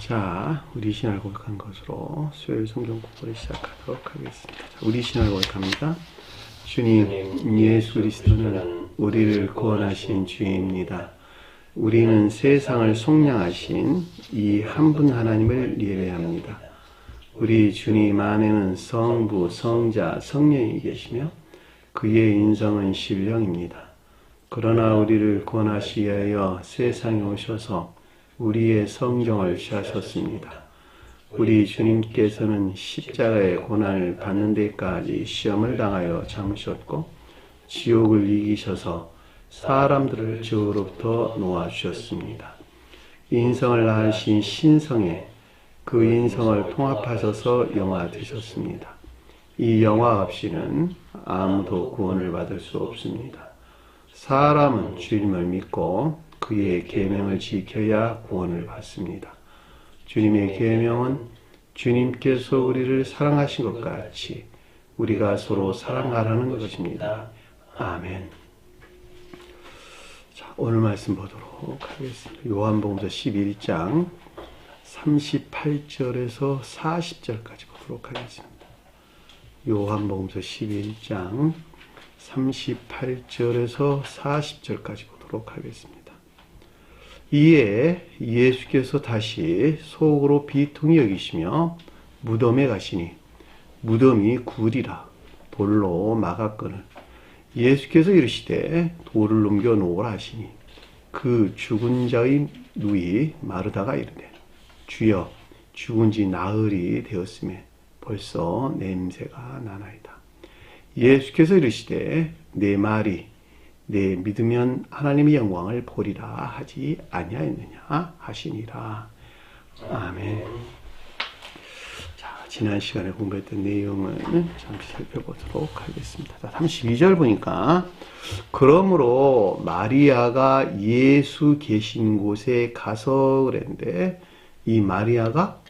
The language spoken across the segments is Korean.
자, 우리 신앙을 고백한 것으로 수요일 성경 공부를 시작하도록 하겠습니다. 자, 우리 신앙을 고백합니다. 주님, 예수 그리스도는 우리를 구원하신 주입니다. 우리는 세상을 속량하신 이 한 분 하나님을 예배합니다. 우리 주님 안에는 성부, 성자, 성령이 계시며 그의 인성은 신령입니다. 그러나 우리를 구원하시기 위하여 세상에 오셔서 우리의 성경을 취하셨습니다. 우리 주님께서는 십자가의 고난을 받는 데까지 시험을 당하여 참으셨고 지옥을 이기셔서 사람들을 죄로부터 놓아주셨습니다. 인성을 낳으신 신성에 그 인성을 통합하셔서 영화 되셨습니다. 이 영화 없이는 아무도 구원을 받을 수 없습니다. 사람은 주님을 믿고 그의 계명을 지켜야 구원을 받습니다. 주님의 계명은 주님께서 우리를 사랑하신 것 같이 우리가 서로 사랑하라는 것입니다. 아멘. 자, 오늘 말씀 보도록 하겠습니다. 요한복음서 11장 38절에서 40절까지 보도록 하겠습니다. 요한복음서 11장 38절에서 40절까지 보도록 하겠습니다. 이에 예수께서 다시 속으로 비통히 여기시며 무덤에 가시니 무덤이 굴이라 돌로 막았거늘 예수께서 이르시되 돌을 넘겨 놓으라 하시니 그 죽은 자의 누이 마르다가 이르되 주여 죽은 지 나흘이 되었음에 벌써 냄새가 나나이다. 예수께서 이르시되 내 말이 내 믿으면 하나님의 영광을 보리라 하지 아니하였느냐 하시니라. 아멘. 자, 지난 시간에 공부했던 내용을 잠시 살펴보도록 하겠습니다. 자, 32절 보니까 그러므로 마리아가 예수 계신 곳에 가서 그랬는데 이 마리아가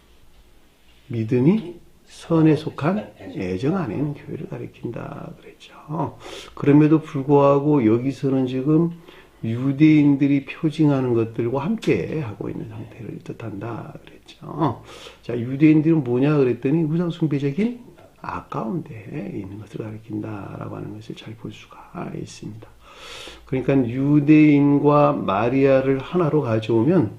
믿음이 선에 속한 애정 안에 있는 교회를 가리킨다 그랬죠. 그럼에도 불구하고 여기서는 지금 유대인들이 표징하는 것들과 함께 하고 있는 상태를 뜻한다 그랬죠. 자, 유대인들은 뭐냐 그랬더니 우상 숭배적인 아까운데 있는 것을 가리킨다라고 하는 것을 잘 볼 수가 있습니다. 그러니까 유대인과 마리아를 하나로 가져오면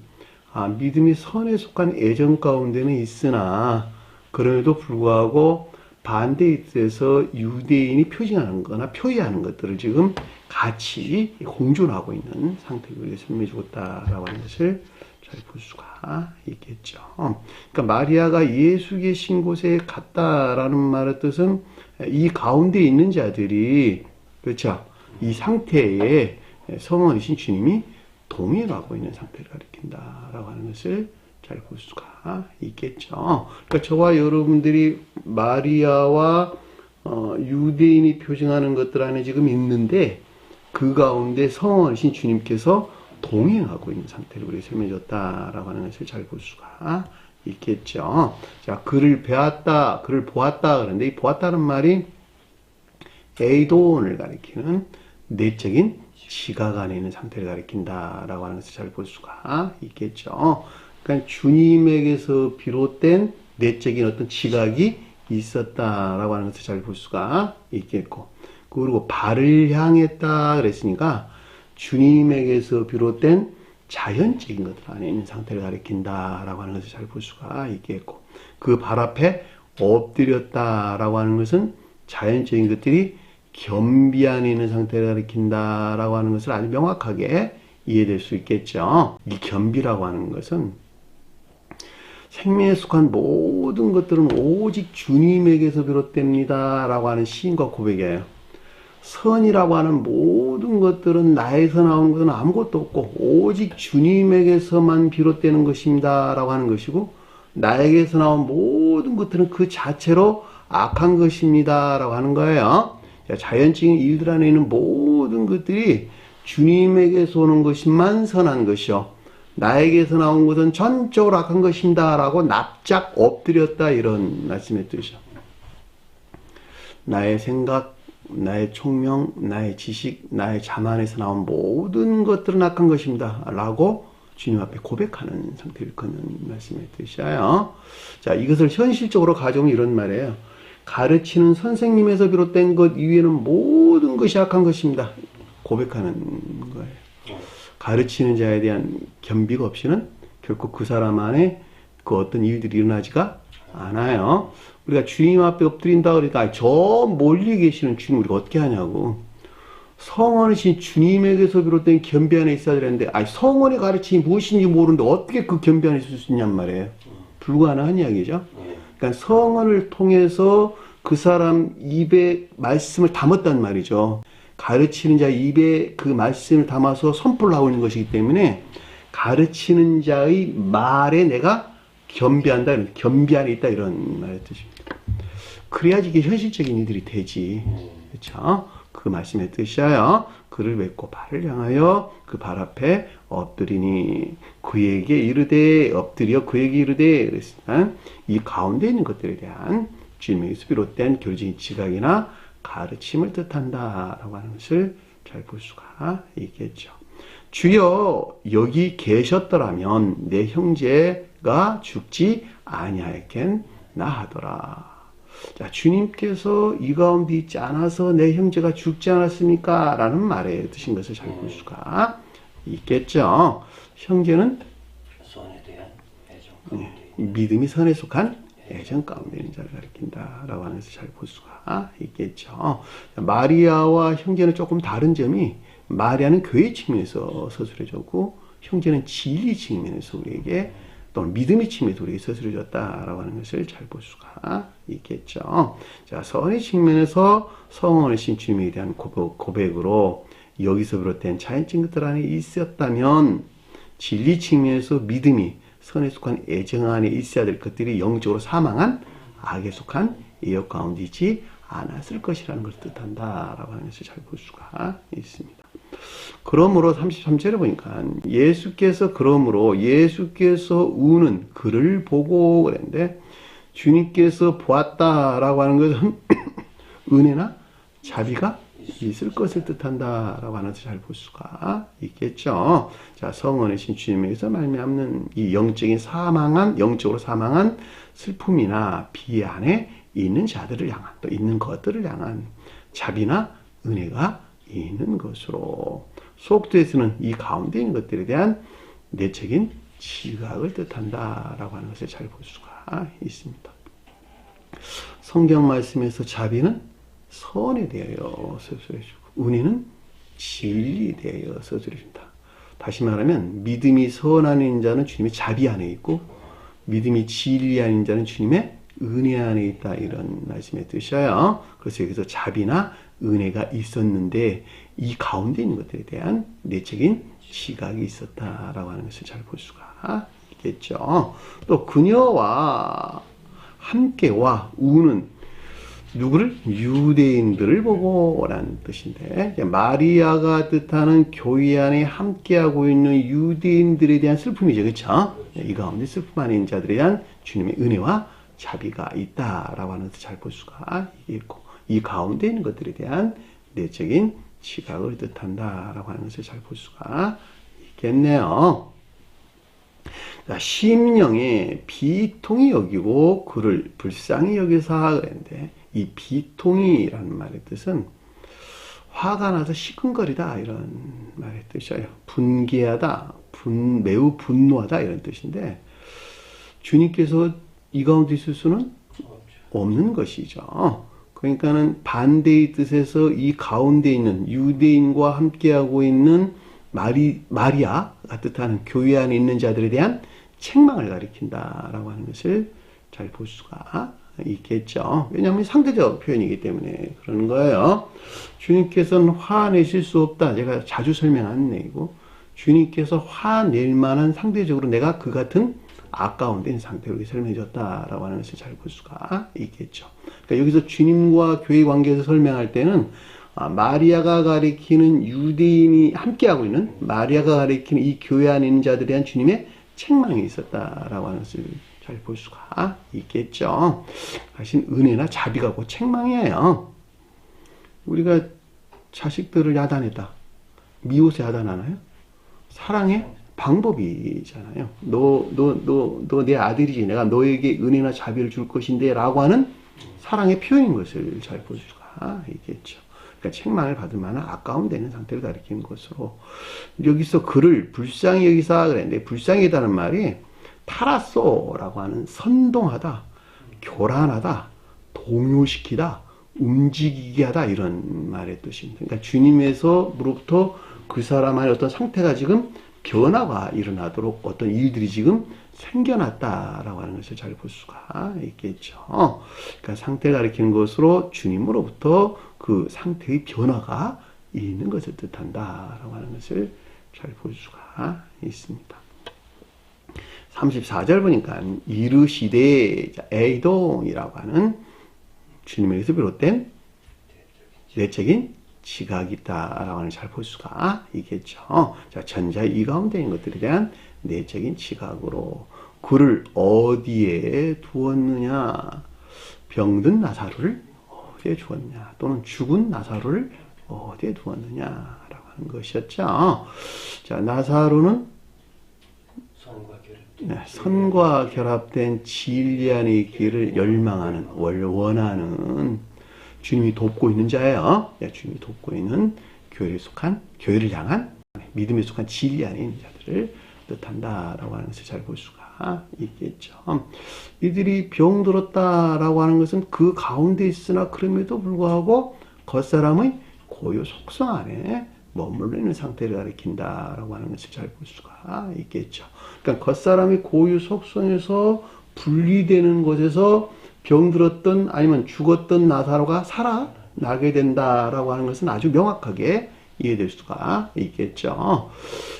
믿음이 선에 속한 애정 가운데는 있으나 그럼에도 불구하고 반대의 뜻에서 유대인이 표징하는 거나 표의하는 것들을 지금 같이 공존하고 있는 상태를 우리가 설명해 주었다라고 하는 것을 잘 볼 수가 있겠죠. 그러니까 마리아가 예수 계신 곳에 갔다라는 말의 뜻은 이 가운데 있는 자들이 그렇죠. 이 상태에 성원이신 주님이 동행하고 있는 상태를 가리킨다라고 하는 것을 잘 볼 수가 있겠죠. 그러니까 저와 여러분들이 마리아와 유대인이 표징하는 것들 안에 지금 있는데 그 가운데 성원이신 주님께서 동행하고 있는 상태를 우리가 설명해 줬다라고 하는 것을 잘 볼 수가 있겠죠. 자, 그를 배웠다, 그를 보았다 그런데 이 보았다는 말이 에이돈을 가리키는 내적인 지각 안에 있는 상태를 가리킨다라고 하는 것을 잘 볼 수가 있겠죠. 그러니까 주님에게서 비롯된 내적인 어떤 지각이 있었다라고 하는 것을 잘 볼 수가 있겠고, 그리고 발을 향했다 그랬으니까 주님에게서 비롯된 자연적인 것들 안에 있는 상태를 가리킨다라고 하는 것을 잘 볼 수가 있겠고, 그 발 앞에 엎드렸다라고 하는 것은 자연적인 것들이 겸비 안에 있는 상태를 가리킨다라고 하는 것을 아주 명확하게 이해될 수 있겠죠. 이 겸비라고 하는 것은 생명에 속한 모든 것들은 오직 주님에게서 비롯됩니다 라고 하는 시인과 고백이에요. 선이라고 하는 모든 것들은 나에서 나오는 것은 아무것도 없고 오직 주님에게서만 비롯되는 것입니다 라고 하는 것이고, 나에게서 나온 모든 것들은 그 자체로 악한 것입니다 라고 하는 거예요. 자연적인 일들 안에 있는 모든 것들이 주님에게서 오는 것이만 선한 것이요, 나에게서 나온 것은 전적으로 악한 것입니다 라고 납작 엎드렸다, 이런 말씀의 뜻이죠. 나의 생각, 나의 총명, 나의 지식, 나의 자만에서 나온 모든 것들은 악한 것입니다 라고 주님 앞에 고백하는 상태를 걷는 말씀의 뜻이에요. 자, 이것을 현실적으로 가져오면 이런 말이에요. 가르치는 선생님에서 비롯된 것 이외에는 모든 것이 악한 것입니다. 고백하는 거예요. 가르치는 자에 대한 겸비가 없이는 결코 그 사람 안에 그 어떤 일들이 일어나지가 않아요. 우리가 주님 앞에 엎드린다 그러니까 저 멀리 계시는 주님 우리가 어떻게 하냐고. 성원이신 주님에게서 비롯된 겸비 안에 있어야 되는데, 성원의 가르침이 무엇인지 모르는데 어떻게 그 겸비 안에 있을 수 있냔 말이에요. 불가능한 이야기죠. 그러니까 성원을 통해서 그 사람 입에 말씀을 담았단 말이죠. 가르치는 자 입에 그 말씀을 담아서 선포를 하고 있는 것이기 때문에 가르치는 자의 말에 내가 겸비한다, 겸비 안에 있다 이런 말의 뜻입니다. 그래야지 이게 현실적인 일들이 되지. 그렇죠? 그 말씀의 뜻이에요. 그를 맺고 발을 향하여 그 발 앞에 엎드리니 그에게 이르되 엎드려 그에게 이르되 그랬으나 이 가운데 있는 것들에 대한 주님에게서 비롯된 교리적인 지각이나 가르침을 뜻한다라고 하는 것을 잘 볼 수가 있겠죠. 주여 여기 계셨더라면 내 형제가 죽지 아니하였겠나 하더라. 자, 주님께서 이 가운데 있지 않아서 내 형제가 죽지 않았습니까? 라는 말에 드신 것을 잘 볼 수가 있겠죠. 형제는 선에 대한 애정 가운데 믿음이 선에 속한 애정 가운데 있는 자를 가리킨다 라고 하는 것을 잘 볼 수가 있겠죠. 마리아와 형제는 조금 다른 점이 마리아는 교회 측면에서 서술해줬고 형제는 진리 측면에서 우리에게 또는 믿음의 측면에서 우리에게 서술해줬다라고 하는 것을 잘 볼 수가 있겠죠. 자, 선의 측면에서 성원하신 주님에 대한 고백으로 여기서 비롯된 자연적인 것들 안에 있었다면 진리 측면에서 믿음이 선에 속한 애정 안에 있어야 될 것들이 영적으로 사망한 악에 속한 예역 가운데 있지 않았을 것이라는 것을 뜻한다라고 하는 것을 잘 볼 수가 있습니다. 그러므로 33절에 보니까 예수께서 우는 그를 보고 그랬는데 주님께서 보았다라고 하는 것은 은혜나 자비가 있을 것을 뜻한다라고 하는 것을 잘 볼 수가 있겠죠. 자, 성원이신 주님에게서 말미암는 이 영적으로 사망한 슬픔이나 비애 안에 있는 자들을 향한 또 있는 것들을 향한 자비나 은혜가 있는 것으로 속도에서는 이 가운데 있는 것들에 대한 내적인 지각을 뜻한다라고 하는 것을 잘 볼 수가 있습니다. 성경 말씀에서 자비는 선에 대하여 서술해주고 은혜는 진리에 대하여 서술해준다. 다시 말하면 믿음이 선 안에 있는 자는 주님의 자비 안에 있고 믿음이 진리 안에 있는 자는 주님의 은혜 안에 있다 이런 말씀의 뜻이에요. 그래서 여기서 자비나 은혜가 있었는데 이 가운데 있는 것들에 대한 내적인 지각이 있었다라고 하는 것을 잘 볼 수가 있겠죠. 또 그녀와 함께와 우는 누구를? 유대인들을 보고 라는 뜻인데 마리아가 뜻하는 교회 안에 함께하고 있는 유대인들에 대한 슬픔이죠. 그렇죠? 이 가운데 슬픔 안에 있는 자들에 대한 주님의 은혜와 자비가 있다라고 하는 것을 잘 볼 수가 있고 이 가운데 있는 것들에 대한 내적인 지각을 뜻한다라고 하는 것을 잘 볼 수가 있겠네요. 자, 심령에 비통히 여기고 그를 불쌍히 여기사 그랬는데 이 비통이라는 말의 뜻은 화가 나서 시큰거리다 이런 말의 뜻이에요. 분개하다, 매우 분노하다 이런 뜻인데 주님께서 이 가운데 있을 수는 없는 것이죠. 그러니까는 반대의 뜻에서 이 가운데 있는 유대인과 함께하고 있는 마리아가 뜻하는 교회 안에 있는 자들에 대한 책망을 가리킨다라고 하는 것을 잘 볼 수가 있겠죠. 왜냐하면 상대적 표현이기 때문에 그러는 거예요. 주님께서는 화내실 수 없다. 제가 자주 설명하는 얘기고 주님께서 화낼 만한 상대적으로 내가 그 같은 아까운데 상태로 설명해 줬다라고 하는 것을 잘 볼 수가 있겠죠. 그러니까 여기서 주님과 교회 관계에서 설명할 때는 마리아가 가리키는 유대인이 함께하고 있는 마리아가 가리키는 이 교회 안에 있는 자들에 대한 주님의 책망이 있었다라고 하는 것을 잘 볼 수가 있겠죠. 사실 은혜나 자비가 곧 책망이에요. 우리가 자식들을 야단했다. 미워서 야단하나요? 사랑에 방법이잖아요. 너 내 아들이지. 내가 너에게 은혜나 자비를 줄 것인데 라고 하는 사랑의 표현인 것을 잘 볼 수가 있겠죠. 그러니까 책망을 받을 만한 아까움 되는 상태를 가리키는 것으로 여기서 그를 불쌍히 여기사 그랬는데 불쌍히다는 말이 타라소라고 하는 선동하다, 교란하다, 동요시키다, 움직이게 하다 이런 말의 뜻입니다. 그러니까 주님에서로부터 그 사람의 어떤 상태가 지금 변화가 일어나도록 어떤 일들이 지금 생겨났다라고 하는 것을 잘 볼 수가 있겠죠. 그러니까 상태를 가리키는 것으로 주님으로부터 그 상태의 변화가 있는 것을 뜻한다라고 하는 것을 잘 볼 수가 있습니다. 34절 보니까 이르시되 에이동이라고 하는 주님에게서 비롯된 내적인 지각이 있다라고 하는 잘 볼 수가 있겠죠. 자, 전자 이 가운데 있는 것들에 대한 내적인 지각으로 그를 어디에 두었느냐? 병든 나사로를 어디에 두었느냐? 또는 죽은 나사로를 어디에 두었느냐라고 하는 것이었죠. 자, 나사로는 선과 결합된 진리 안의 길을 열망하는, 원하는 주님이 돕고 있는 자예요. 주님이 돕고 있는 교회를 향한 믿음에 속한 진리 안에 있는 자들을 뜻한다라고 하는 것을 잘 볼 수가 있겠죠. 이들이 병들었다라고 하는 것은 그 가운데 있으나 그럼에도 불구하고 겉사람의 고요 속성 안에 머물러 있는 상태를 가리킨다라고 하는 것을 잘 볼 수가 있겠죠. 그러니까 겉사람의 고유 속성에서 분리되는 것에서 병들었던 아니면 죽었던 나사로가 살아나게 된다라고 하는 것은 아주 명확하게 이해될 수가 있겠죠.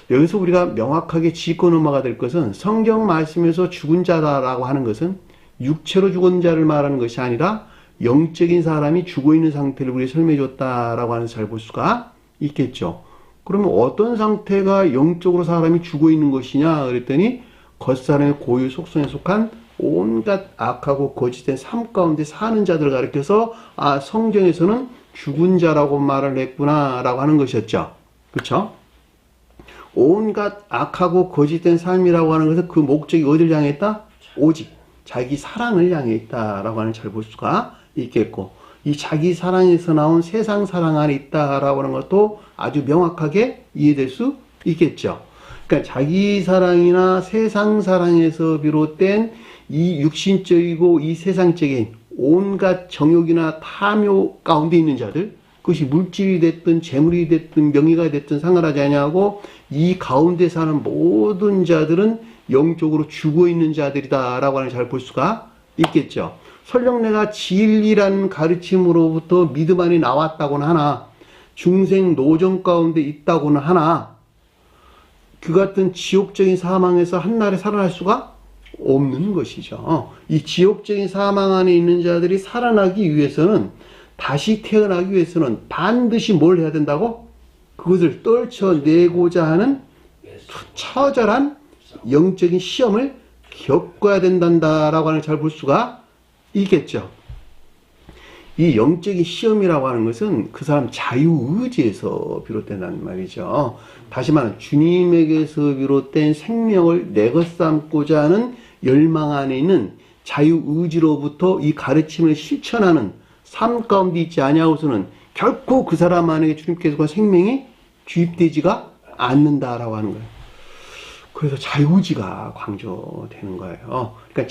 여기서 우리가 명확하게 짚고 넘어가야 될 것은 성경 말씀에서 죽은 자다라고 하는 것은 육체로 죽은 자를 말하는 것이 아니라 영적인 사람이 죽어 있는 상태를 우리가 설명해 줬다라고 하는 것을 잘 볼 수가 있겠죠. 그러면 어떤 상태가 영적으로 사람이 죽어 있는 것이냐 그랬더니 겉사람의 고유 속성에 속한 온갖 악하고 거짓된 삶 가운데 사는 자들을 가리켜서 성경에서는 죽은 자라고 말을 했구나라고 하는 것이었죠. 그렇죠? 온갖 악하고 거짓된 삶이라고 하는 것은 그 목적이 어디를 향해 있다? 오직 자기 사랑을 향해 있다라고 하는 잘 볼 수가 있겠고 이 자기 사랑에서 나온 세상 사랑 안에 있다라고 하는 것도 아주 명확하게 이해될 수 있겠죠. 그러니까 자기 사랑이나 세상 사랑에서 비롯된 이 육신적이고 이 세상적인 온갖 정욕이나 탐욕 가운데 있는 자들, 그것이 물질이 됐든 재물이 됐든 명예가 됐든 상관하지 아니하고 이 가운데 사는 모든 자들은 영적으로 죽어 있는 자들이다라고 하는 잘 볼 수가 있겠죠. 설령 내가 진리라는 가르침으로부터 믿음 안에 나왔다고는 하나 중생 노정 가운데 있다고는 하나 그 같은 지옥적인 사망에서 한날에 살아날 수가 없는 것이죠. 이 지옥적인 사망 안에 있는 자들이 살아나기 위해서는 다시 태어나기 위해서는 반드시 뭘 해야 된다고? 그것을 떨쳐내고자 하는 처절한 영적인 시험을 겪어야 된단다라고 하는 걸 잘 볼 수가 있겠죠. 이 영적인 시험이라고 하는 것은 그 사람 자유의지에서 비롯된다는 말이죠. 다시 말하면 주님에게서 비롯된 생명을 내것 삼고자 하는 열망 안에 있는 자유의지로부터 이 가르침을 실천하는 삶 가운데 있지 아니하고서는 결코 그 사람 안에 주님께서 생명이 주입되지가 않는다라고 하는 거예요. 그래서 자유의지가 강조되는 거예요. 그러니까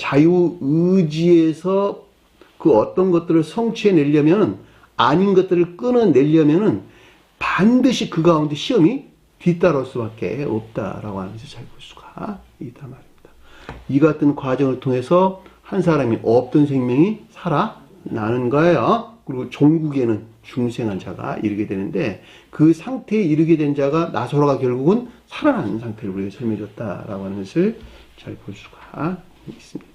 자유의지에서 그 어떤 것들을 성취해내려면 아닌 것들을 끊어내려면 반드시 그 가운데 시험이 뒤따라올 수밖에 없다라고 하는 것을 잘 볼 수가 있단 말입니다. 이 같은 과정을 통해서 한 사람이 없던 생명이 살아나는 거예요. 그리고 종국에는 중생한 자가 이르게 되는데 그 상태에 이르게 된 자가 나사로가 결국은 살아나는 상태를 우리가 설명해 줬다라고 하는 것을 잘 볼 수가 있습니다.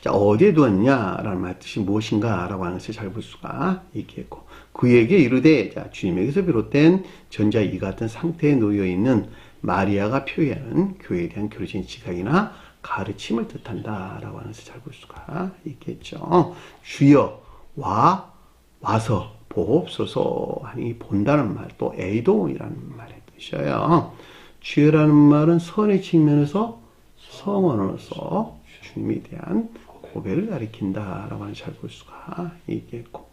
자, 어디에 두었냐라는 말 뜻이 무엇인가라고 하는 것을 잘 볼 수가 있겠고 그에게 이르되 자, 주님에게서 비롯된 전자 이 같은 상태에 놓여 있는 마리아가 표현하는 교회에 대한 교리적인 지각이나 가르침을 뜻한다라고 하는 것을 잘 볼 수가 있겠죠. 주여 와서 보옵소서 하니 본다는 말 또 에이동이라는 말에 뜻이에요. 죄라는 말은 선의 측면에서 성언으로서 주님에 대한 고백을 가리킨다라고 하는 잘 볼 수가 있겠고,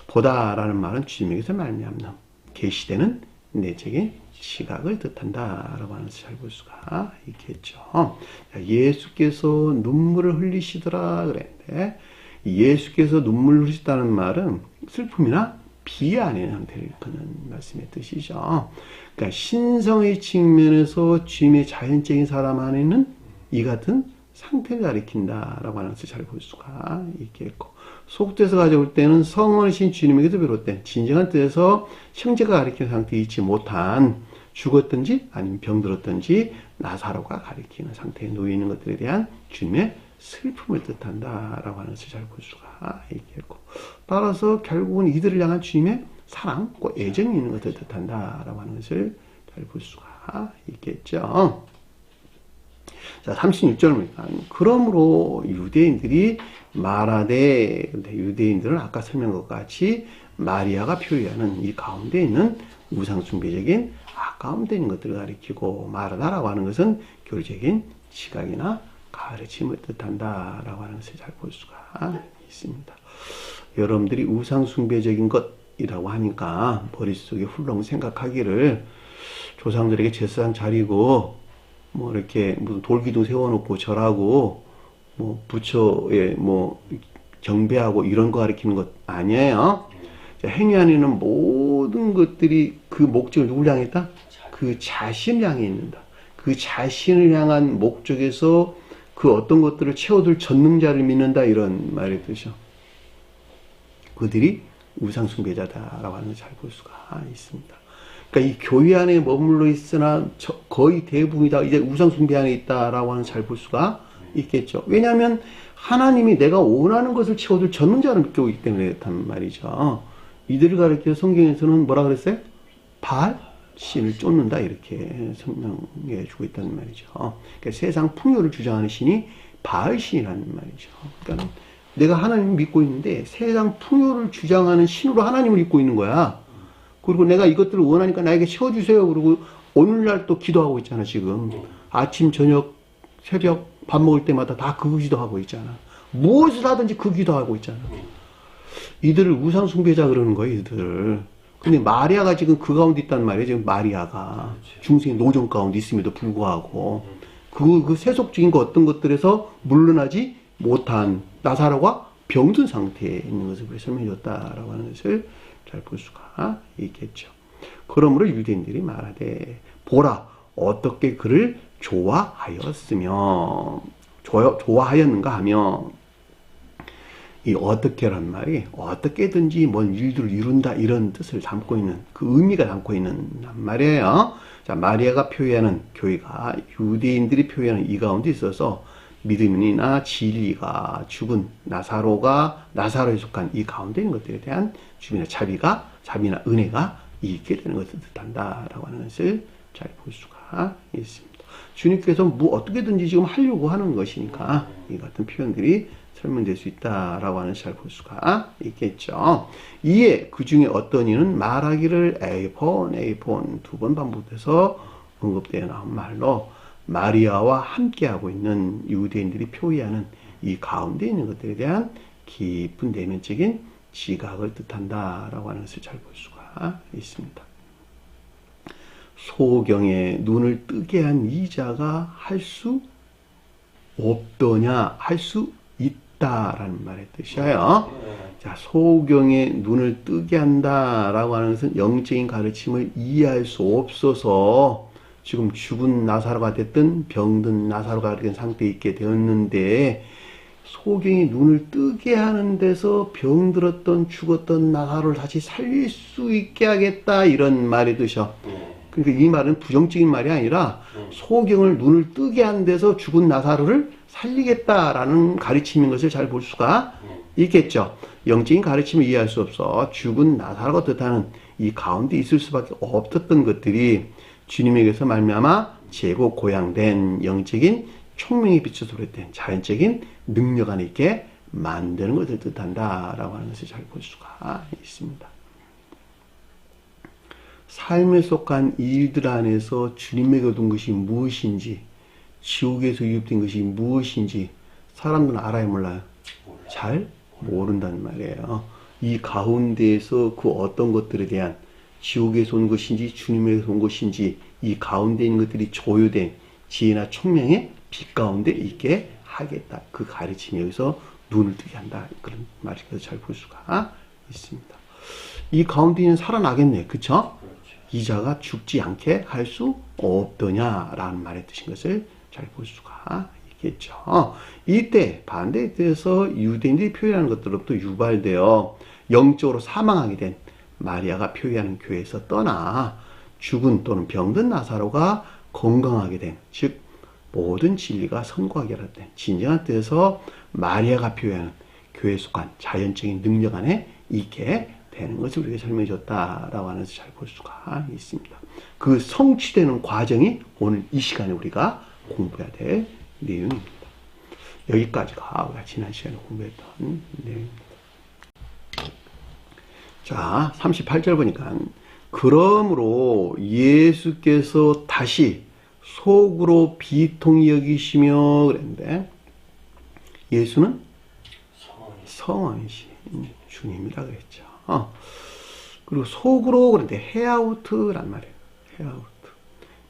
보다라는 말은 주님에게서 말미암는 계시되는 내적인 시각을 뜻한다라고 하는 잘 볼 수가 있겠죠. 예수께서 눈물을 흘리시더라 그랬는데, 예수께서 눈물을 흘리셨다는 말은 슬픔이나 비안의 상태를 일컫는 말씀의 뜻이죠. 그러니까 신성의 측면에서 주님의 자연적인 사람 안에는 이 같은 상태를 가리킨다라고 하는 것을 잘 볼 수가 있겠고, 속뜻에서 가져올 때는 성원이신 주님에게서 비롯된 진정한 뜻에서 형제가 가리키는 상태에 있지 못한 죽었든지 아니면 병들었든지 나사로가 가리키는 상태에 놓여 있는 것들에 대한 주님의 슬픔을 뜻한다라고 하는 것을 잘 볼 수가 있겠고, 따라서 결국은 이들을 향한 주님의 사랑, 애정이 있는 것을 뜻한다라고 하는 것을 잘 볼 수가 있겠죠. 자, 36절입니다. 그러므로 유대인들이 말하되, 근데 유대인들은 아까 설명한 것 같이 마리아가 표현하는 이 가운데 있는 우상숭배적인 아까움 되는 것들을 가리키고, 말하다라고 하는 것은 교리적인 시각이나 가르침을 뜻한다라고 하는 것을 잘 볼 수가 있습니다. 여러분들이 우상숭배적인 것이라고 하니까 머릿속에 훌렁 생각하기를 조상들에게 제사상 차리고 뭐 이렇게 무슨 돌기둥 세워놓고 절하고 뭐 부처에 뭐 경배하고 이런 거 가리키는 것 아니에요. 행위 안에는 모든 것들이 그 목적을 누굴 향했다? 그 자신을 향해 있는다. 그 자신을 향한 목적에서 그 어떤 것들을 채워둘 전능자를 믿는다, 이런 말의 뜻이죠. 그들이 우상숭배자다라고 하는 걸 잘 볼 수가 있습니다. 그러니까 이 교회 안에 머물러 있으나 거의 대부분이 다 이제 우상숭배 안에 있다라고 하는 잘 볼 수가 있겠죠. 왜냐하면 하나님이 내가 원하는 것을 채워둘 전능자를 믿고 있기 때문에 그렇단 말이죠. 이들을 가리켜 성경에서는 뭐라 그랬어요? 바알 신을 쫓는다, 이렇게 설명해 주고 있다는 말이죠. 그러니까 세상 풍요를 주장하는 신이 바알 신이라는 말이죠. 그러니까 내가 하나님을 믿고 있는데 세상 풍요를 주장하는 신으로 하나님을 믿고 있는 거야. 그리고 내가 이것들을 원하니까 나에게 채워주세요. 그리고 오늘날 또 기도하고 있잖아, 지금. 아침, 저녁, 새벽, 밥 먹을 때마다 다 그 기도하고 있잖아. 무엇을 하든지 그 기도하고 있잖아. 이들을 우상숭배자 그러는 거예요, 이들을. 근데 마리아가 지금 그 가운데 있단 말이에요. 지금 마리아가 중생의 노정 가운데 있음에도 불구하고 그 세속적인 거 어떤 것들에서 물러나지 못한 나사로가 병든 상태에 있는 것을 설명해 줬다라고 하는 것을 잘 볼 수가 있겠죠. 그러므로 유대인들이 말하되 보라 어떻게 그를 좋아하였으며 좋아하였는가 하며, 이 어떻게란 말이 어떻게든지 뭔 일들을 이룬다, 이런 뜻을 담고 있는, 그 의미가 담고 있는 말이에요. 자, 마리아가 표현하는 교회가 유대인들이 표현하는 이 가운데 있어서 믿음이나 진리가 죽은 나사로에 속한 이 가운데 있는 것들에 대한 주님의 자비나 은혜가 있게 되는 것을 뜻한다라고 하는 것을 잘 볼 수가 있습니다. 주님께서 뭐 어떻게든지 지금 하려고 하는 것이니까 이 같은 표현들이 설명될 수 있다라고 하는 잘 볼 수가 있겠죠. 이에 그 중에 어떤 이는 말하기를 에이폰 두 번 반복돼서 언급되어 나온 말로 마리아와 함께하고 있는 유대인들이 표의하는 이 가운데 있는 것들에 대한 깊은 내면적인 지각을 뜻한다라고 하는 것을 잘 볼 수가 있습니다. 소경에 눈을 뜨게 한 이자가 할 수 없더냐, 할 수 있다라는 말의 뜻이에요. 자, 소경에 눈을 뜨게 한다라고 하는 것은 영적인 가르침을 이해할 수 없어서 지금 죽은 나사로가 됐든 병든 나사로가 된 상태에 있게 되었는데, 소경이 눈을 뜨게 하는 데서 병들었던 죽었던 나사로를 다시 살릴 수 있게 하겠다, 이런 말의 뜻이요. 그러니까 이 말은 부정적인 말이 아니라 소경을 눈을 뜨게 하는 데서 죽은 나사로를 살리겠다라는 가르침인 것을 잘 볼 수가 있겠죠. 영적인 가르침을 이해할 수 없어 죽은 나사로가 뜻하는 이 가운데 있을 수밖에 없었던 것들이 주님에게서 말미암아 재고 고양된 영적인 총명이 비춰서 비롯된 자연적인 능력 안에 있게 만드는 것을 뜻한다라고 하는 것을 잘 볼 수가 있습니다. 삶에 속한 일들 안에서 주님에게 얻은 것이 무엇인지, 지옥에서 유입된 것이 무엇인지 사람들은 알아요, 몰라요? 잘 모른단 말이에요. 이 가운데에서 그 어떤 것들에 대한 지옥에서 온 것인지 주님에게서 온 것인지 이 가운데 있는 것들이 조효된 지혜나 총명의 빛 가운데 있게 하겠다. 그 가르침이 여기서 눈을 뜨게 한다. 그런 말을 잘 볼 수가 있습니다. 이 가운데 있는 살아나겠네. 그쵸? 이자가 죽지 않게 할 수 없더냐라는 말의 뜻인 것을 잘 볼 수가 있겠죠. 이때 반대에 대해서 유대인들이 표현하는 것들로부터 유발되어 영적으로 사망하게 된 마리아가 표현하는 교회에서 떠나 죽은 또는 병든 나사로가 건강하게 된, 즉 모든 진리가 선고하게 된 진정한 뜻에서 마리아가 표현하는 교회에 속한 자연적인 능력 안에 있게 되는 것을 우리가 설명해 줬다라고 하면서 잘 볼 수가 있습니다. 그 성취되는 과정이 오늘 이 시간에 우리가 공부해야 될 내용입니다. 여기까지가 우리가 지난 시간에 공부했던 내용입니다. 자, 38절 보니까 그러므로 예수께서 다시 속으로 비통히 여기시며 그랬는데 예수는 성원이신 주님이라 그랬죠. 그리고 속으로 그랬는데 헤아우트란 말이에요. 헤아우트.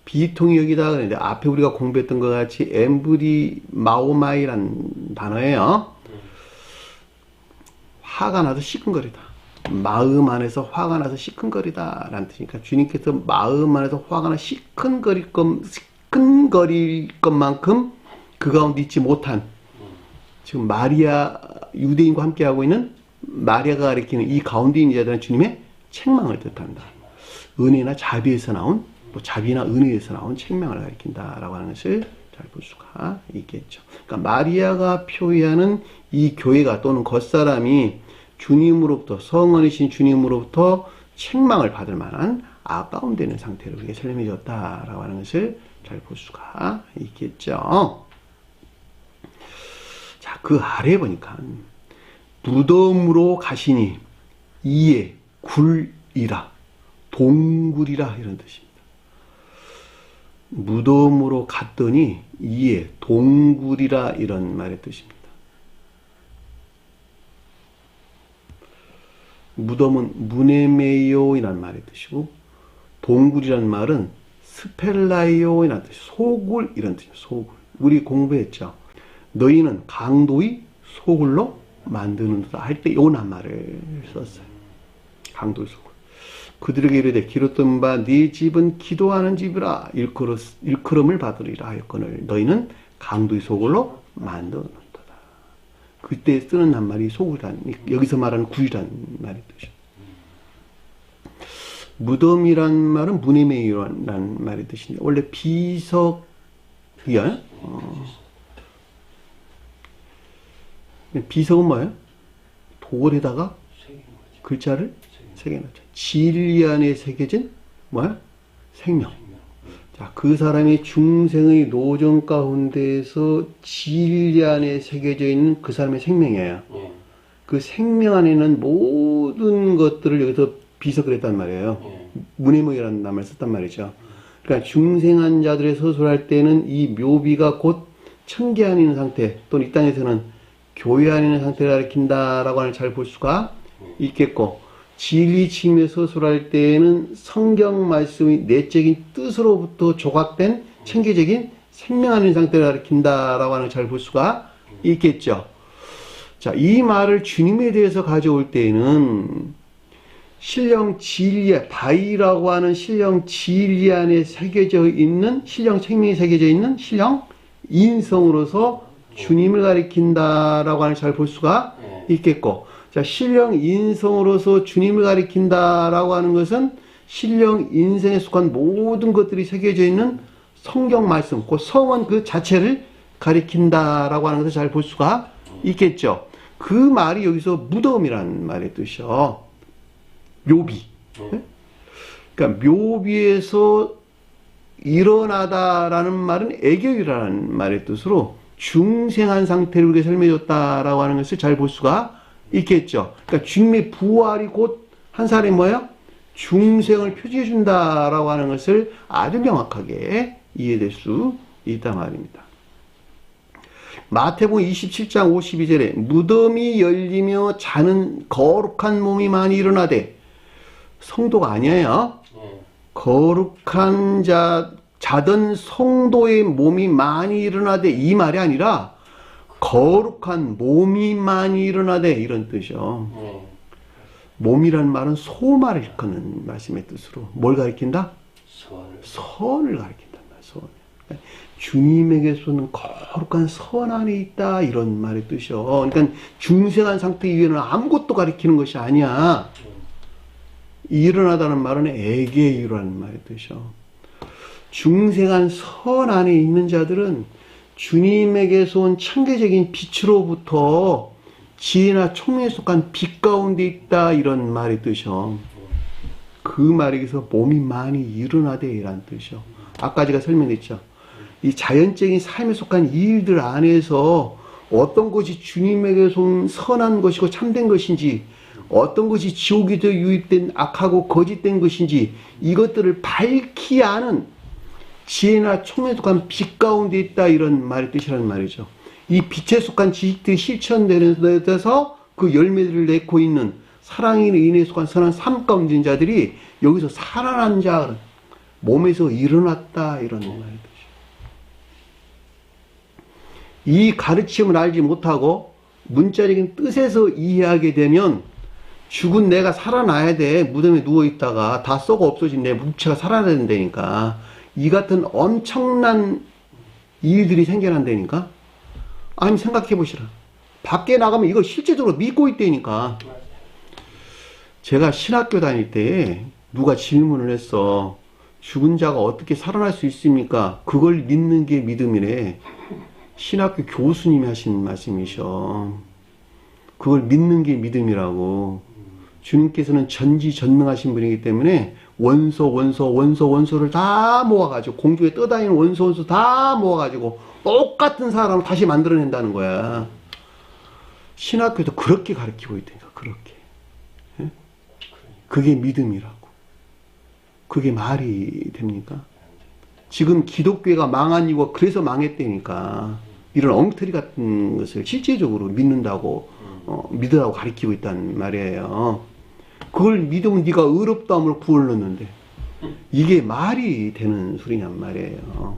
비통히 여기다 그랬는데 앞에 우리가 공부했던 것 같이 엠브디 마오마이란 단어예요. 화가 나서 시큰거리다. 마음 안에서 화가 나서 시큰거리다 라는 뜻이니까 주님께서 마음 안에서 화가 나 시큰거릴 것만큼 그 가운데 있지 못한 지금 마리아 유대인과 함께하고 있는 마리아가 가리키는 이 가운데 있는 자들은 주님의 책망을 뜻한다. 은혜나 자비에서 나온 또 자비나 은혜에서 나온 책망을 가리킨다라고 하는 것을 잘 볼 수가 있겠죠. 그러니까 마리아가 표현하는 이 교회가 또는 겉사람이 주님으로부터 성원이신 주님으로부터 책망을 받을 만한 아까운 되는 상태로 우리가 설명해 줬다라고 하는 것을 잘 볼 수가 있겠죠. 자, 그 아래 보니까 무덤으로 가시니 이에 굴이라 동굴이라 이런 뜻입니다. 무덤으로 갔더니 이에 동굴이라 이런 말의 뜻입니다. 무덤은 무네메요이라는 말의 뜻이고 동굴이라는 말은 스펠라이오이라는 뜻이 소굴 이런 뜻입니다. 소굴. 우리 공부했죠. 너희는 강도의 소굴로 만드는다 할 때 요란 말을 썼어요. 강도의 소굴. 그들에게 이르되 기록된 바 네 집은 기도하는 집이라 일컬음을 받으리라 하였거늘 너희는 강도의 소굴로 만드는다. 그때 쓰는 한 말이 소굴이란, 여기서 말하는 굴이란 말의 뜻이죠. 무덤이란 말은 무네메이라는 말의 뜻인데, 원래 비석이야. 비석은 뭐예요? 돌에다가 글자를 새겨놨죠. 진리 안에 새겨진 뭐야? 생명. 자, 그 사람의 중생의 노정 가운데에서 진리 안에 새겨져 있는 그 사람의 생명이에요. 그 생명 안에는 모든 것들을 여기서 비석을 했단 말이에요. 무네모이라는 말을 썼단 말이죠. 그러니까 중생한 자들의 서술할 때는 이 묘비가 곧 천계 안에 있는 상태, 또는 이 땅에서는 교회 안에 있는 상태를 가리킨다라고 하는 잘 볼 수가 있겠고, 진리 측면에서 서술할 때에는 성경 말씀의 내적인 뜻으로부터 조각된 천계적인 생명 안에 있는 상태를 가리킨다라고 하는 잘 볼 수가 있겠죠. 자, 이 말을 주님에 대해서 가져올 때에는 신령 진리에, 바이라고 하는 신령 진리 안에 새겨져 있는, 신령 생명이 새겨져 있는 신령 인성으로서 주님을 가리킨다라고 하는 잘 볼 수가 있겠고, 자, 신령 인성으로서 주님을 가리킨다라고 하는 것은 신령 인생에 속한 모든 것들이 새겨져 있는 성경 말씀, 그 성원 그 자체를 가리킨다라고 하는 것을 잘 볼 수가 있겠죠. 그 말이 여기서 무덤이라는 말의 뜻이요. 묘비. 그러니까 묘비에서 일어나다라는 말은 애교이라는 말의 뜻으로 중생한 상태를 우리가 설명해줬다라고 하는 것을 잘 볼 수가 있겠죠. 그러니까 주님의 부활이 곧 한 사람이 뭐예요? 중생을 표지해 준다라고 하는 것을 아주 명확하게 이해될 수 있단 말입니다. 마태복음 27장 52절에 무덤이 열리며 자는 거룩한 몸이 많이 일어나되, 성도가 아니에요. 거룩한 자던 성도의 몸이 많이 일어나되, 이 말이 아니라 거룩한 몸이 많이 일어나되 이런 뜻이요. 몸이라는 말은 소말을 일컫는 말씀의 뜻으로 뭘 가리킨다? 선을 가리킨단 말이야. 선. 주님에게서는 거룩한 선 안에 있다 이런 말의 뜻이요. 그러니까 중생한 상태 이외에는 아무것도 가리키는 것이 아니야. 일어나다는 말은 애계유라는 말의 뜻이요. 중생한 선 안에 있는 자들은 주님에게서 온 창조적인 빛으로부터 지혜나 총명에 속한 빛 가운데 있다 이런 말의 뜻이요. 그 말에서 몸이 많이 일어나되 이란 뜻이요. 아까 제가 설명했죠. 이 자연적인 삶에 속한 일들 안에서 어떤 것이 주님에게서 온 선한 것이고 참된 것인지, 어떤 것이 지옥에서 유입된 악하고 거짓된 것인지, 이것들을 밝히 아는 지혜나 총명에 속한 빛 가운데 있다 이런 말의 뜻이라는 말이죠. 이 빛에 속한 지식들이 실천되는 데서 그 열매들을 내고 있는 사랑에 인해 속한 선한 삶 가운데 있는 자들이 여기서 살아난 자, 몸에서 일어났다 이런 말의 뜻이죠. 이 가르침을 알지 못하고 문자적인 뜻에서 이해하게 되면 죽은 내가 살아나야 돼. 무덤에 누워있다가 다 썩어 없어진 내 묵체가 살아나야 된다니까. 이 같은 엄청난 일들이 생겨난다니까. 아니 생각해 보시라. 밖에 나가면 이거 실제적으로 믿고 있다니까. 제가 신학교 다닐 때 누가 질문을 했어. 죽은 자가 어떻게 살아날 수 있습니까? 그걸 믿는 게 믿음이래. 신학교 교수님이 하신 말씀이셔. 그걸 믿는 게 믿음이라고. 주님께서는 전지전능하신 분이기 때문에 원소를 다 모아가지고, 공중에 떠다니는 원소 다 모아가지고 똑같은 사람을 다시 만들어낸다는 거야. 신학교도 그렇게 가르치고 있다니까. 그렇게. 예? 그게 믿음이라고. 그게 말이 됩니까? 지금 기독교가 망한 이유가 그래서 망했다니까. 이런 엉터리 같은 것을 실제적으로 믿는다고 믿으라고 가르치고 있단 말이에요. 그걸 믿으면 네가 의롭다함을 구원을 넣는데 이게 말이 되는 소리냔 말이에요.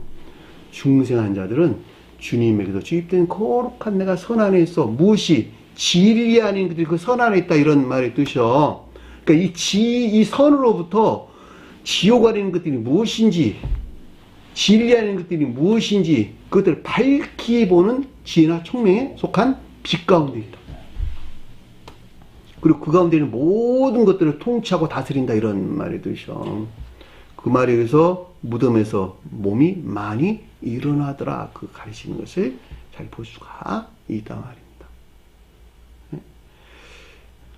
중생한 자들은 주님에게서 주입된 거룩한 내가 선 안에 있어. 무엇이 진리 아닌 그들이 그 선 안에 있다 이런 말의 뜻이요. 그러니까 이 선으로부터 지옥 아닌 것들이 무엇인지, 진리 아닌 것들이 무엇인지 그것들을 밝히 보는 지혜나 총명에 속한 빛 가운데 있다. 그리고 그 가운데 있는 모든 것들을 통치하고 다스린다 이런 말의 뜻이요. 그 말에 의해서 무덤에서 몸이 많이 일어나더라 그 가르치는 것을 잘 볼 수가 있다 말입니다.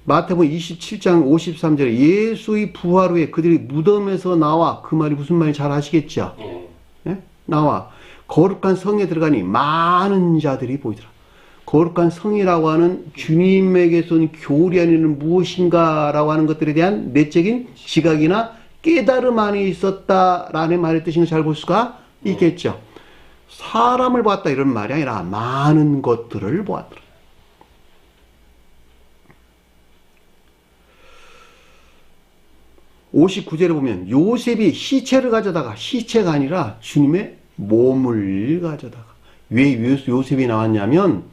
마태복음 27장 53절에 예수의 부활 후에 그들이 무덤에서 나와, 그 말이 무슨 말인지 잘 아시겠죠? 네? 나와 거룩한 성에 들어가니 많은 자들이 보이더라. 거룩한 성이라고 하는 주님에게서 온 교리 안에는 무엇인가 라고 하는 것들에 대한 내적인 지각이나 깨달음 안에 있었다라는 말의 뜻인 걸 잘 볼 수가 있겠죠. 사람을 보았다 이런 말이 아니라 많은 것들을 보았더라. (59절에) 보면 요셉이 시체를 가져다가, 시체가 아니라 주님의 몸을 가져다가, 왜 요셉이 나왔냐면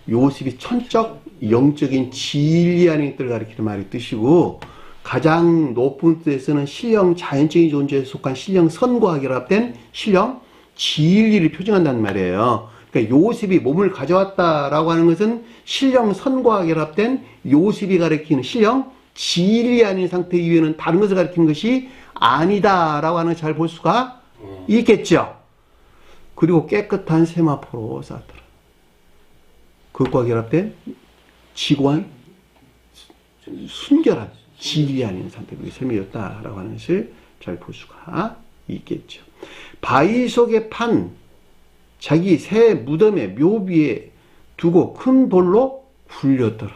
요셉이 천적 영적인 진리 안에 있들을 가리키는 말의 뜻이고, 가장 높은 뜻에서는 신령 자연적인 존재에 속한 신령 선과 결합된 신령 진리를 표징한다는 말이에요. 그러니까 요셉이 몸을 가져왔다라고 하는 것은 신령 선과 결합된 요셉이 가리키는 신령 진리 아닌 상태 이외에는 다른 것을 가리키는 것이 아니다라고 하는 잘 볼 수가 있겠죠. 그리고 깨끗한 세마포로 쌓았더라. 그것과 결합된 지고한 순결한 진리 아닌 상태로 설명했다라고 하는 것을 잘 볼 수가 있겠죠. 바위 속에 판 자기 새 무덤에 묘비에 두고 큰 돌로 굴렸더라.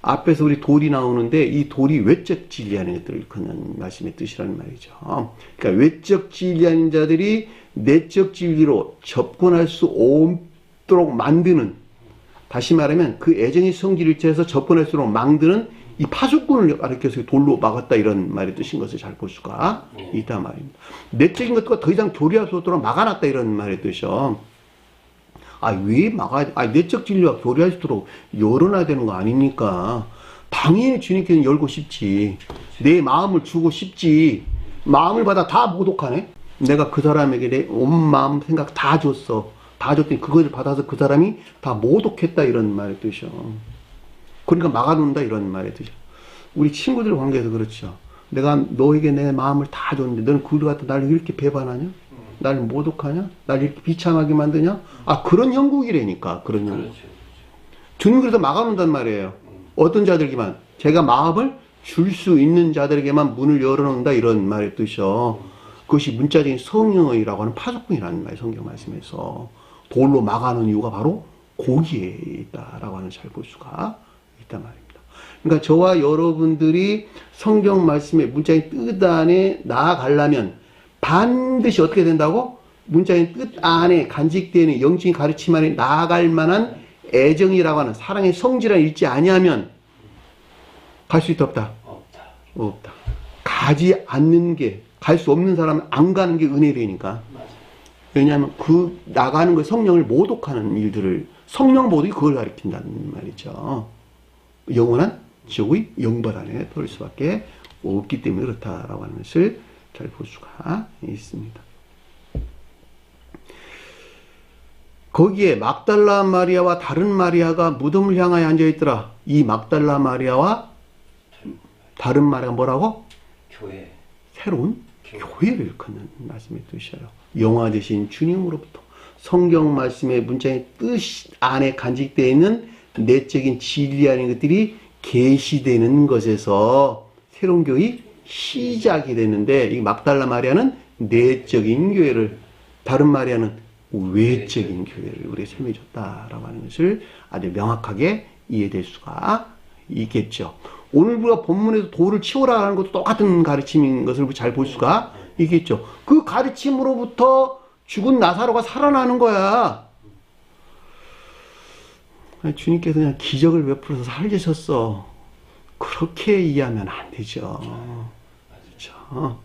앞에서 우리 돌이 나오는데 이 돌이 외적 진리하는 것들을 일컫는 말씀의 뜻이라는 말이죠. 그러니까 외적 진리하는 자들이 내적 진리로 접근할 수 없도록 만드는, 다시 말하면 그 애정의 성질을 채해서 접근할 수 없도록 만드는 이 파수꾼을 가리켜서 돌로 막았다 이런 말의 뜻인 것을 잘 볼 수가 있단 말입니다. 내적인 것과 더 이상 교류할 수 없도록 막아놨다 이런 말의 뜻이요. 왜 내적 진리와 교류할 수 있도록 열어놔야 되는 거 아닙니까? 당연히 주님께는 열고 싶지. 내 마음을 주고 싶지. 마음을 받아 다 모독하네? 내가 그 사람에게 내 온 마음 생각 다 줬어. 다 줬더니 그것을 받아서 그 사람이 다 모독했다 이런 말의 뜻이요. 그러니까 막아놓는다 이런 말의 뜻이요. 우리 친구들 관계에서 그렇죠. 내가 너에게 내 마음을 다 줬는데 너는 그걸 갖다 나를 이렇게 배반하냐? 나를 모독하냐? 나를 이렇게 비참하게 만드냐? 그런 형국이라니까. 그런 형국. 주님 그래서 막아놓는단 말이에요. 어떤 자들에게만, 제가 마음을 줄 수 있는 자들에게만 문을 열어놓는다 이런 말의 뜻이요. 그것이 문자적인 성령이라고 하는 파수꾼이라는 말, 성경 말씀에서 돌로 막아놓은 이유가 바로 거기에 있다라고 하는 잘 볼 수가 있단 말입니다. 그러니까 저와 여러분들이 성경 말씀의 문자의 뜻 안에 나아가려면 반드시 어떻게 된다고? 문자의 뜻 안에 간직되는 영적인 가르침 안에 나아갈 만한 애정이라고 하는 사랑의 성질을 잃지 아니하면 갈 수 있다 없다? 없다. 가지 않는 게, 갈 수 없는 사람은 안 가는 게 은혜되니까. 왜냐하면 그 나가는 거 성령을 모독하는 일들을, 성령 모독이 그걸 가리킨다는 말이죠. 영원한 지옥의 영벌 안에 돌 수밖에 없기 때문에 그렇다라고 하는 것을 잘 볼 수가 있습니다. 거기에 막달라 마리아와 다른 마리아가 무덤을 향하여 앉아있더라. 이 막달라 마리아와 다른 마리아가 뭐라고? 교회. 새로운 교회를 일컫는 말씀의 뜻이에요. 영화 되신 주님으로부터 성경 말씀의 문자의 뜻 안에 간직되어 있는 내적인 진리 아닌 것들이 계시되는 것에서 새로운 교회 시작이 되는데, 이 막달라 마리아는 내적인 교회를, 다른 마리아는 외적인 교회를 우리에게 설명해줬다라고 하는 것을 아주 명확하게 이해될 수가 있겠죠. 오늘 우리가 본문에서 돌을 치우라 하는 것도 똑같은 가르침인 것을 잘 볼 수가 있겠죠. 그 가르침으로부터 죽은 나사로가 살아나는 거야. 주님께서 그냥 기적을 베풀어서 살리셨어. 그렇게 이해하면 안 되죠. 그렇죠.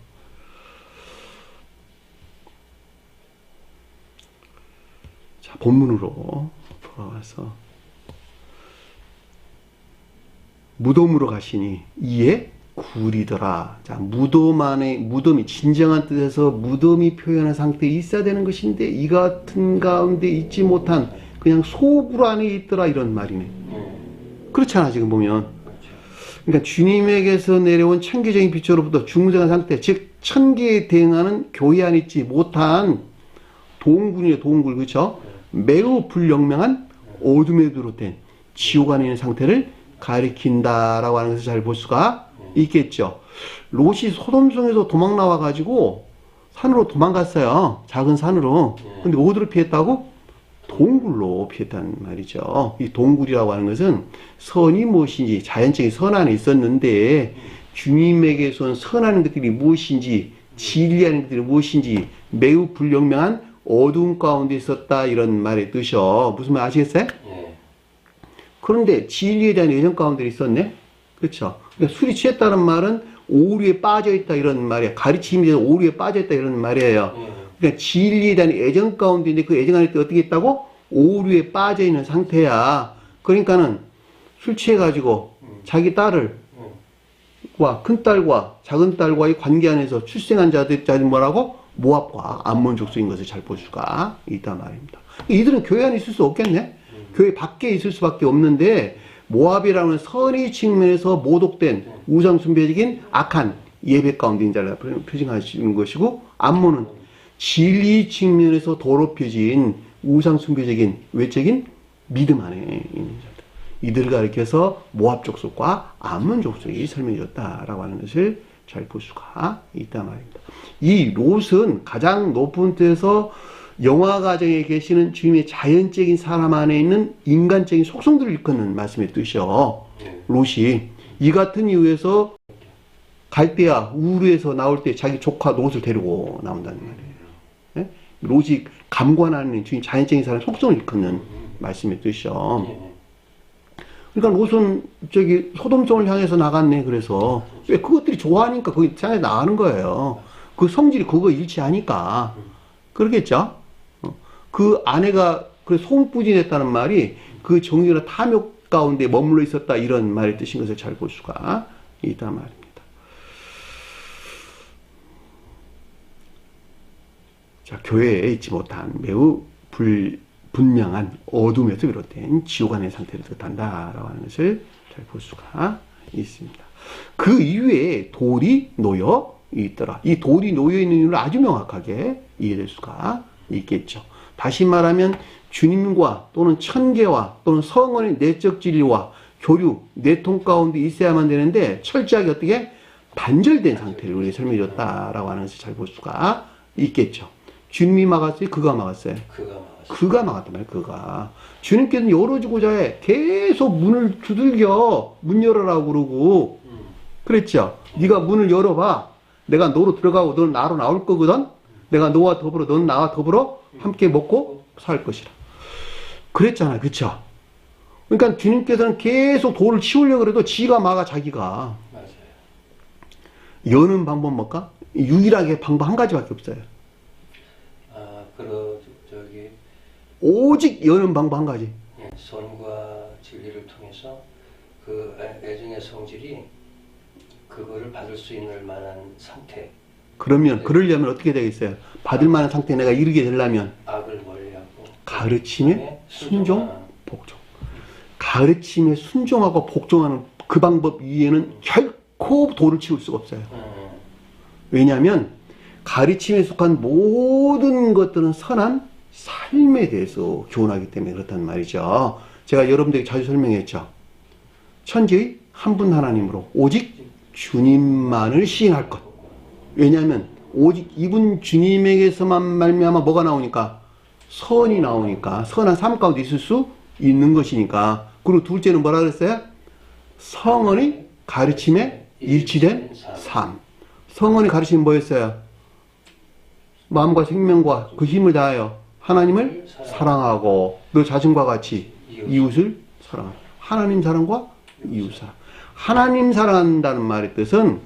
자, 본문으로 돌아와서 무덤으로 가시니 이에 굴이더라. 자, 무덤이 진정한 뜻에서 무덤이 표현한 상태에 있어야 되는 것인데 이 같은 가운데 있지 못한 그냥 소굴 안에 있더라 이런 말이네. 그렇잖아 지금 보면. 그러니까 주님에게서 내려온 천기적인 빛으로부터 중생한 상태, 즉 천기에 대응하는 교회 안에 있지 못한 동굴이에요. 동굴. 그렇죠? 매우 불영명한 어둠에 비롯된 지옥 안에 있는 상태를 가리킨다라고 하는 것을 잘 볼 수가 있겠죠. 롯이 소돔성에서 도망 나와가지고 산으로 도망갔어요. 작은 산으로. 근데 어디로 피했다고? 동굴로 피했단 말이죠. 이 동굴이라고 하는 것은 선이 무엇인지, 자연적인 선 안에 있었는데 주님에게서 온 선하는 것들이 무엇인지, 진리하는 것들이 무엇인지 매우 불영명한 어두운 가운데 있었다 이런 말의 뜻이요. 무슨 말 아시겠어요? 그런데 진리에 대한 애정 가운데 있었네. 그렇죠. 그러니까 술이 취했다는 말은 오류에 빠져있다 이런 말이에요. 가르침에 대한 오류에 빠져있다 이런 말이에요. 그러니까 진리에 대한 애정 가운데 있는데 그 애정 안에 어떻게 있다고? 오류에 빠져있는 상태야. 그러니까는 술 취해가지고 자기 딸을 큰딸과 작은딸과의 관계 안에서 출생한 자들 뭐라고? 모압과 암몬 족속인 것을 잘 볼 수가 있단 말입니다. 이들은 교회 안에 있을 수 없겠네. 교회 밖에 있을 수밖에 없는데 모압이라는 선의 측면에서 모독된 우상숭배적인 악한 예배 가운데 있는 자를 표징하시는 것이고, 암몬은 진리 측면에서 더럽혀진 우상숭배적인 외적인 믿음 안에 있는 자들, 이들을 가리켜서 모압 족속과 암몬 족속이 설명해줬다라고 하는 것을 잘 볼 수가 있단 말입니다. 이 롯은 가장 높은 데서 영화 과정에 계시는 주님의 자연적인 사람 안에 있는 인간적인 속성들을 일컫는 말씀의 뜻이요. 롯이 이 같은 이유에서 갈대아 우르에서 나올 때 자기 조카 롯을 데리고 나온다는 말이에요. 예? 롯이 감관하는 주님 자연적인 사람 속성을 일컫는 말씀의 뜻이요. 그러니까 롯은 저기 소돔성을 향해서 나갔네. 그래서 왜 그것들이 좋아하니까 거기 향해 나가는 거예요. 그 성질이 그거 일치하니까 그러겠죠. 그 아내가 그 송부진했다는 말이 그 정의나 탐욕 가운데 머물러 있었다 이런 말의 뜻인 것을 잘 볼 수가 있단 말입니다. 자, 교회에 있지 못한 매우 분명한 어둠에서 비롯된 지옥 안의 상태를 뜻한다라고 하는 것을 잘 볼 수가 있습니다. 그 이후에 돌이 놓여 있더라. 이 돌이 놓여 있는 이유를 아주 명확하게 이해될 수가 있겠죠. 다시 말하면 주님과 또는 천계와 또는 성원의 내적 진리와 교류, 내통 가운데 있어야만 되는데 철저하게 어떻게 단절된 상태를 우리에게 설명해 줬다라고 하는 것을 잘 볼 수가 있겠죠. 주님이 막았어요? 그가 막았어요? 그가 막았단 말이에요. 그가. 주님께서는 열어주고자 해 계속 문을 두들겨 문 열어라고 그러고 그랬죠. 네가 문을 열어봐. 내가 너로 들어가고 너는 나로 나올 거거든. 내가 너와 더불어 너는 나와 더불어 함께 먹고 살 것이라. 그랬잖아요. 그쵸? 그러니까 주님께서는 계속 돌을 치우려고 그래도 지가 막아 자기가. 맞아요. 여는 방법 뭘까? 유일하게 방법 한 가지밖에 없어요. 저기 오직 여는 방법 한 가지. 선과 진리를 통해서 그 애정의 성질이 그거를 받을 수 있는 만한 상태. 그러면 그러려면 어떻게 되겠어요? 받을 만한 상태에 내가 이르게 되려면 악을 멀리하고 가르침에 순종, 복종. 가르침에 순종하고 복종하는 그 방법 위에는 결코 돌을 치울 수가 없어요. 왜냐하면 가르침에 속한 모든 것들은 선한 삶에 대해서 교훈하기 때문에 그렇단 말이죠. 제가 여러분들에게 자주 설명했죠. 천지의 한 분 하나님으로 오직 주님만을 시인할 것. 왜냐하면 오직 이분 주님에게서만 말미암아 뭐가 나오니까 선이 나오니까 선한 삶 가운데 있을 수 있는 것이니까. 그리고 둘째는 뭐라 그랬어요? 성언의 가르침에 일치된 삶. 성언의 가르침은 뭐였어요? 마음과 생명과 그 힘을 다하여 하나님을 사랑하고 너 자신과 같이 이웃을 사랑하라. 하나님 사랑과 이웃 사랑. 하나님 사랑한다는 말의 뜻은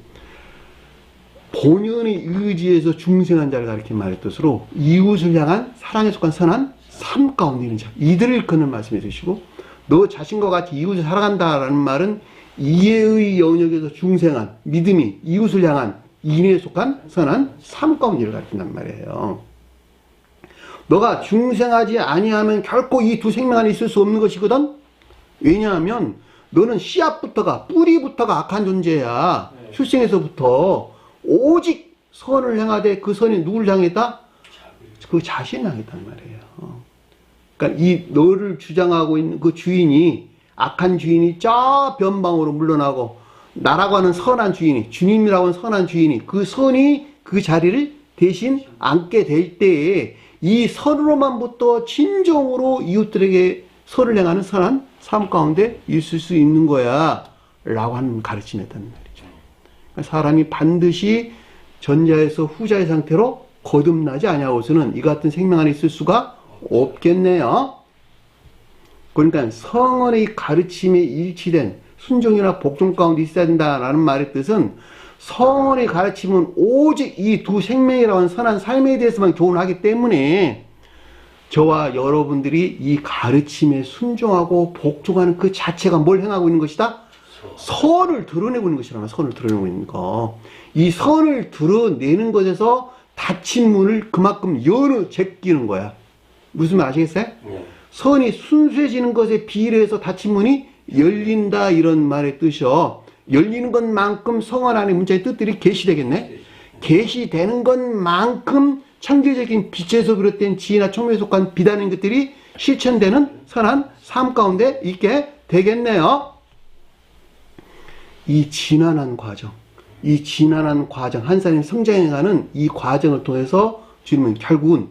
본연의 의지에서 중생한 자를 가리킨 말의 뜻으로 이웃을 향한 사랑에 속한 선한 삶 가운데 있는 자. 이들을 일컫는 말씀해 주시고 너 자신과 같이 이웃을 사랑한다라는 말은 이해의 영역에서 중생한 믿음이 이웃을 향한 인에 속한 선한 삶 가운데를 가리킨단 말이에요. 너가 중생하지 아니하면 결코 이 두 생명 안에 있을 수 없는 것이거든. 왜냐하면 너는 씨앗부터가 뿌리부터가 악한 존재야. 출생에서부터 오직 선을 행하되 그 선이 누구를 향했다? 그 자신을 향했단 말이에요. 그러니까 이 너를 주장하고 있는 그 주인이 악한 주인이 저 변방으로 물러나고 나라고 하는 선한 주인이 주님이라고 하는 선한 주인이 그 선이 그 자리를 대신 앉게 될 때에 이 선으로만부터 진정으로 이웃들에게 선을 행하는 선한 삶 가운데 있을 수 있는 거야 라고 하는 가르침이었단 말이죠. 그러니까 사람이 반드시 전자에서 후자의 상태로 거듭나지 아니하고서는 이 같은 생명 안에 있을 수가 없겠네요. 그러니까 성언의 가르침에 일치된 순종이나 복종 가운데 있어야 된다라는 말의 뜻은 성언의 가르침은 오직 이 두 생명이라고 하는 선한 삶에 대해서만 교훈하기 때문에 저와 여러분들이 이 가르침에 순종하고 복종하는 그 자체가 뭘 행하고 있는 것이다? 선을 드러내고 있는 것이라나 선을 드러내고 있는 거. 이 선을 드러내는 것에서 닫힌 문을 그만큼 제끼는 거야. 무슨 말 아시겠어요? 네. 선이 순수해지는 것에 비례해서 닫힌 문이 열린다 이런 말의 뜻이요. 열리는 것만큼 성원 안에 문자의 뜻들이 계시되겠네. 계시되는 것만큼 창조적인 빛에서 비롯된 지혜나 총명에 속한 비단인 것들이 실천되는 선한 삶 가운데 있게 되겠네요. 이 지난한 과정, 한 사람이 성장해가는 이 과정을 통해서 주님은 결국은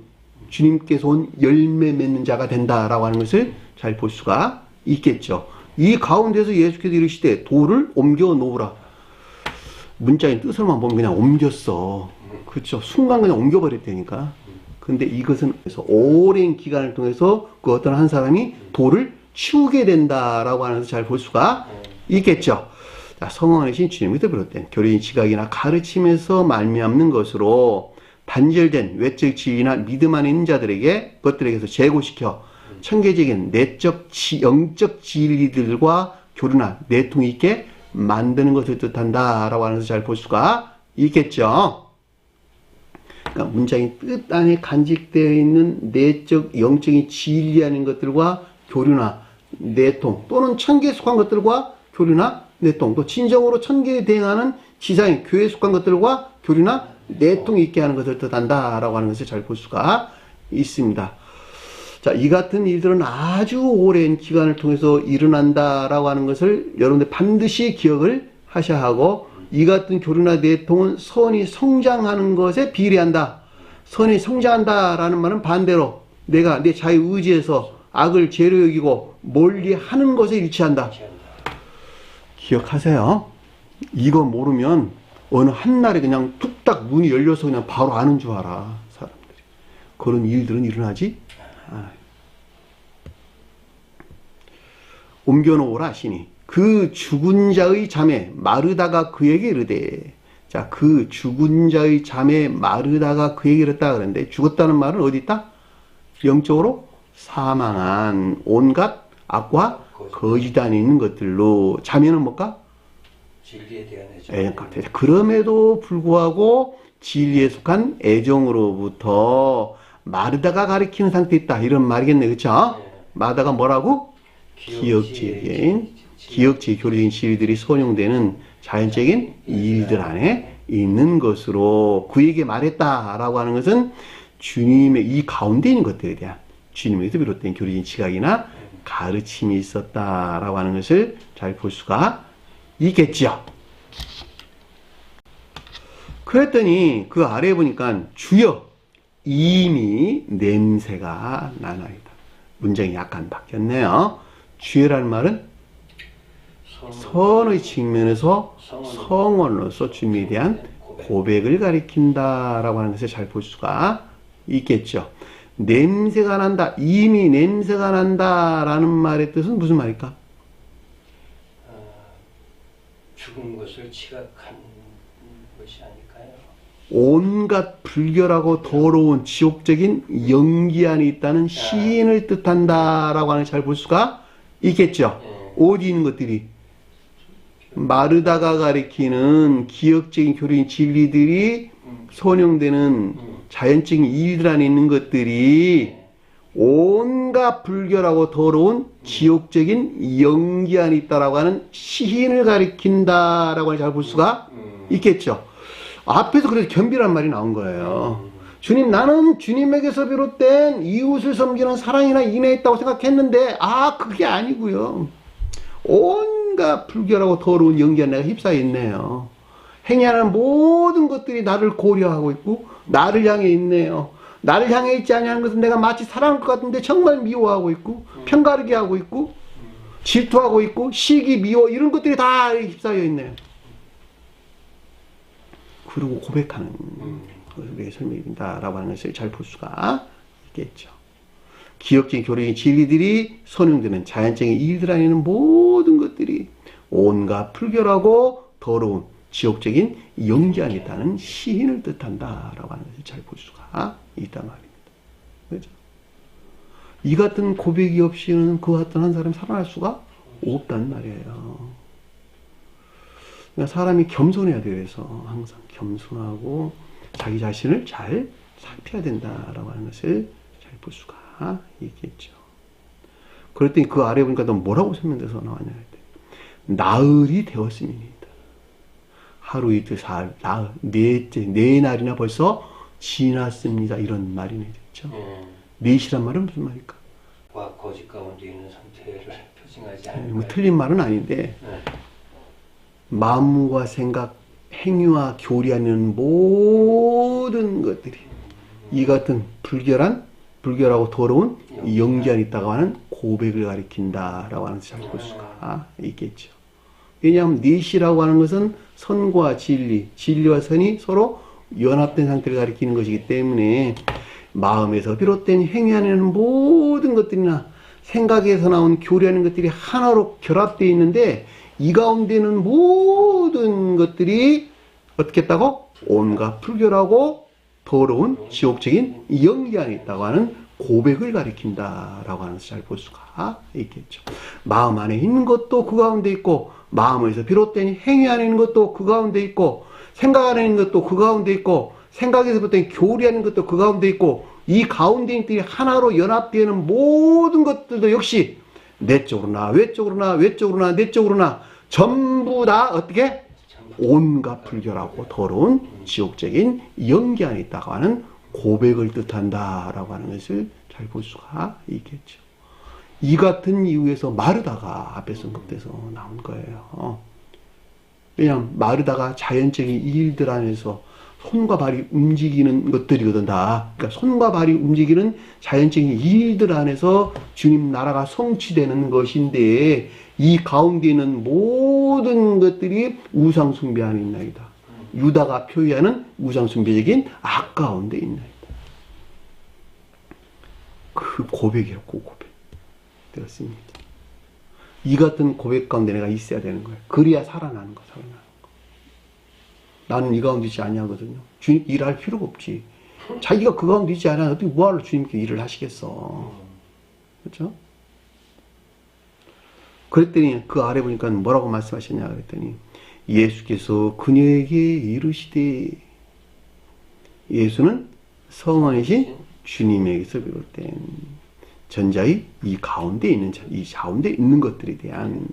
주님께서 온 열매 맺는 자가 된다라고 하는 것을 잘 볼 수가 있겠죠. 이 가운데서 예수께서 이르시되 돌을 옮겨 놓으라. 문자의 뜻을만 보면 그냥 옮겼어. 그렇죠. 순간 그냥 옮겨버렸다니까. 근데 이것은 그래서 오랜 기간을 통해서 그 어떤 한 사람이 돌을 치우게 된다라고 하는 것을 잘 볼 수가 있겠죠. 자, 성령이신 주님께서 비롯된 교리인 지각이나 가르침에서 말미암는 것으로 단절된 외적 지위나 믿음 안에 있는 자들에게 그것들에게서 제고시켜 천계적인 내적 영적 진리들과 교류나 내통이 있게 만드는 것을 뜻한다라고 하는 것을 잘 볼 수가 있겠죠. 그러니까 문장의 뜻 안에 간직되어 있는 내적 영적인 진리하는 것들과 교류나 내통 또는 천계에 속한 것들과 교류나 내통 또 진정으로 천계에 대응하는 지상의 교회에 속한 것들과 교류나 내통이 있게 하는 것을 뜻한다라고 하는 것을 잘 볼 수가 있습니다. 자, 이 같은 일들은 아주 오랜 기간을 통해서 일어난다라고 하는 것을 여러분들 반드시 기억을 하셔야 하고 이 같은 교류나 내통은 선이 성장하는 것에 비례한다. 선이 성장한다라는 말은 반대로 내가 내 자유의지에서 악을 죄로 여기고 멀리 하는 것에 일치한다. 기억하세요. 이거 모르면 어느 한날에 그냥 뚝딱 문이 열려서 그냥 바로 아는 줄 알아. 사람들이. 그런 일들은 일어나지 옮겨놓으라 하시니 그 죽은 자의 잠에 마르다가 그에게 이르되 자, 그 죽은 자의 잠에 마르다가 그에게 이르다 그랬는데 죽었다는 말은 어디 있다? 영적으로 사망한 온갖 악과 거짓 안에 있는 것들로 잠에는 뭘까? 진리에 대한 애정. 그럼에도 불구하고 진리에 속한 애정으로부터 마르다가 가리키는 상태에 있다. 이런 말이겠네. 그쵸? 네. 마르다가 뭐라고? 기억적인 교리적인 진리들이 선용되는 자연적인 일들 안에 있는 것으로 그에게 말했다라고 하는 것은 주님의 이 가운데 있는 것들에 대한 주님에서 비롯된 교리적인 지각이나 가르침이 있었다라고 하는 것을 잘 볼 수가 있겠죠. 그랬더니 그 아래에 보니까 주여 이미 냄새가 나나이다. 문장이 약간 바뀌었네요. 주여라는 말은 선의 측면에서 성원으로서 주님에 대한 고백을 가리킨다라고 하는 것을 잘 볼 수가 있겠죠. 냄새가 난다, 이미 냄새가 난다라는 말의 뜻은 무슨 말일까? 죽은 것을 지각한 것이 아닐까요? 온갖 불결하고 더러운 지옥적인 연기 안에 있다는 시인을 뜻한다라고 하는 잘 볼 수가 있겠죠. 어디 있는 것들이? 마르다가 가리키는 기억적인 교리인 진리들이 선용되는 자연적인 이유들 안에 있는 것들이 온갖 불결하고 더러운 지옥적인 연기 안에 있다라고 하는 시인을 가리킨다라고 잘 볼 수가 있겠죠. 앞에서 그래서 겸비란 말이 나온 거예요. 주님, 나는 주님에게서 비롯된 이웃을 섬기는 사랑이나 인애에 있다고 생각했는데 그게 아니고요. 온갖 불결하고 더러운 연기에 내가 휩싸여 있네요. 행하는 모든 것들이 나를 고려하고 있고 나를 향해 있네요. 나를 향해 있지 아니하는 것은 내가 마치 사랑할 것 같은데 정말 미워하고 있고 편가르게 하고 있고 질투하고 있고 시기 미워 이런 것들이 다 휩싸여 있네요. 그리고 고백하는 우리의 설명입니다라고 하는 것을 잘 볼 수가 있겠죠. 기억적인 교리의 진리들이 선용되는 자연적인 일들 안에 있는 모든 것들이 온갖 불결하고 더러운 지옥적인 연기 안에 있다는 시인을 뜻한다라고 하는 것을 잘 볼 수가 있단 말입니다. 그렇죠? 이 같은 고백이 없이는 그 같은 한 사람이 살아날 수가 없단 말이에요. 그러니까 사람이 겸손해야 돼요. 그래서 항상 겸손하고 자기 자신을 잘 살펴야 된다라고 하는 것을 잘 볼 수가 있겠죠. 그랬더니 그 아래 보니까 너 뭐라고 설명돼서 나왔냐 했더니 나흘이 되었음이니이다. 하루 이틀 사흘 나흘 넷째 네 날이나 벌써 지났습니다. 이런 말이 되죠. 넷이란 말은 무슨 말일까? 거짓 가운데 있는 상태를 표징하지 않을까요? 뭐 틀린 말은 아닌데 마음과 생각, 행위와 교리하는 모든 것들이 이 같은 불결한 불결하고 더러운 영지안이 있다고 하는 고백을 가리킨다라고 하는 것을 잘 볼 수가 있겠죠. 왜냐하면 넷이라고 하는 것은 선과 진리, 진리와 선이 서로 연합된 상태를 가리키는 것이기 때문에 마음에서 비롯된 행위하는 모든 것들이나 생각에서 나온 교리하는 것들이 하나로 결합되어 있는데 이 가운데는 모든 것들이 어떻게 했다고? 온갖 불결하고 더러운 지옥적인 영기 안에 있다고 하는 고백을 가리킨다라고 하는 것을 잘 볼 수가 있겠죠. 마음 안에 있는 것도 그 가운데 있고 마음에서 비롯된 행위 안에 있는 것도 그 가운데 있고 생각 안에 있는 것도 그 가운데 있고 생각에서 비롯된 교리하는 것도 그 가운데 있고 이 가운데 있는 것들이 하나로 연합되는 모든 것들도 역시 내적으로나 외적으로나 외적으로나 내적으로나 전부 다 어떻게? 온갖 불결하고 더러운 지옥적인 영기 안에 있다고 하는 고백을 뜻한다라고 하는 것을 잘 볼 수가 있겠죠. 이 같은 이유에서 마르다가 앞에 언급돼서 나온 거예요. 왜냐하면 마르다가 자연적인 일들 안에서 손과 발이 움직이는 것들이거든 다. 그러니까 손과 발이 움직이는 자연적인 일들 안에서 주님 나라가 성취되는 것인데 이 가운데 있는 모든 것들이 우상 숭배 안에 있나이다. 유다가 표현하는 우상 숭배적인 악 가운데 있나이다. 그 고백이라고 고백 되었습니다. 이 같은 고백 가운데 내가 있어야 되는 거예요. 그래야 살아나는 거, 살아나는 거. 나는 이 가운데 있지 아니하거든요. 주님 일할 필요가 없지. 자기가 그 가운데 있지 않아 어떻게 뭐하러 주님께 일을 하시겠어. 그렇죠? 그랬더니 그 아래 보니까 뭐라고 말씀하셨냐 그랬더니 예수께서 그녀에게 이르시되 예수는 성원이신 주님에게서 비롯된 전자의 이 가운데 있는 이 가운데 있는 것들에 대한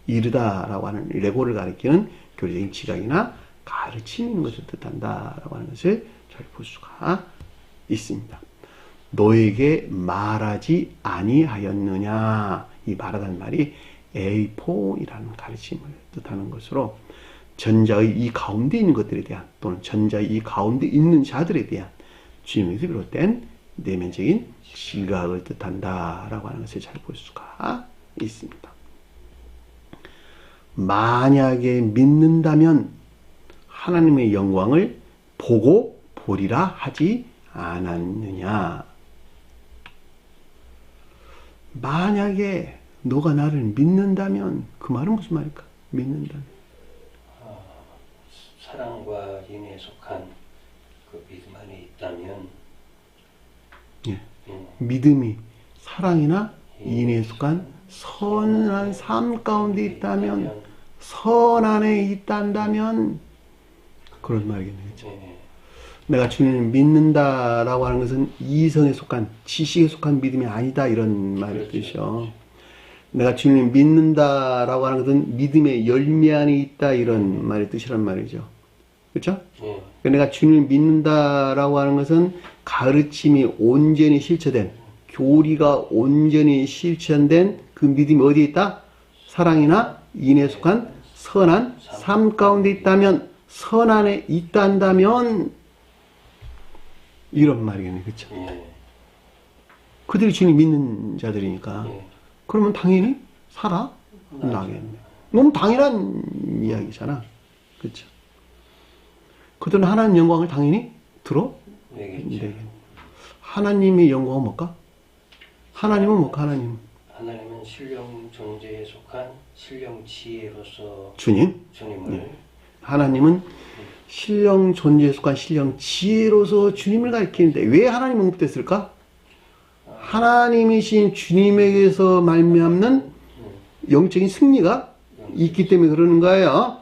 이르다라고 하는 레고를 가리키는 교리적인 지각이나 가르침이 있는 것을 뜻한다라고 하는 것을 잘 볼 수가 있습니다. 너에게 말하지 아니하였느냐 이 말하다는 말이 에이포이라는 가르침을 뜻하는 것으로 전자의 이 가운데 있는 것들에 대한 또는 전자의 이 가운데 있는 자들에 대한 주님에서 비롯된 내면적인 지각을 뜻한다라고 하는 것을 잘 볼 수가 있습니다. 만약에 믿는다면 하나님의 영광을 보고 보리라 하지 않았느냐. 만약에 너가 나를 믿는다면 그 말은 무슨 말일까? 믿는다면 사랑과 인에 속한 그 믿음 안에 있다면 예. 믿음이 사랑이나 인에 속한 선한 삶 가운데 있다면 선 안에 있단다면 그런 말이겠네요. 예. 내가 주님을 믿는다라고 하는 것은 이성에 속한 지식에 속한 믿음이 아니다 이런 말의 뜻이요. 내가 주님을 믿는다라고 하는 것은 믿음의 열매 안에 있다 이런 말의 뜻이란 말이죠. 그렇죠? 내가 주님을 믿는다라고 하는 것은 가르침이 온전히 실체된 교리가 온전히 실천된 그 믿음이 어디에 있다? 사랑이나 인에 속한 선한 삶 가운데 있다면 선 안에 있단다면 이런 말이겠네. 그렇죠? 그들이 주님 믿는 자들이니까 그러면 당연히 살아나겠네. 너무 당연한 이야기잖아. 그렇죠? 그들은 하나님 영광을 당연히 들어내겠네. 하나님의 영광은 뭘까? 하나님은 뭘까? 하나님은 신령 존재에 속한 신령 지혜로서 주님을 하나님은 신령 존재에 속한 신령 지혜로서 주님을 가리키는데 왜 하나님 언급됐을까? 하나님이신 주님에게서 말미암는 영적인 승리가 있기 때문에 그러는 거예요.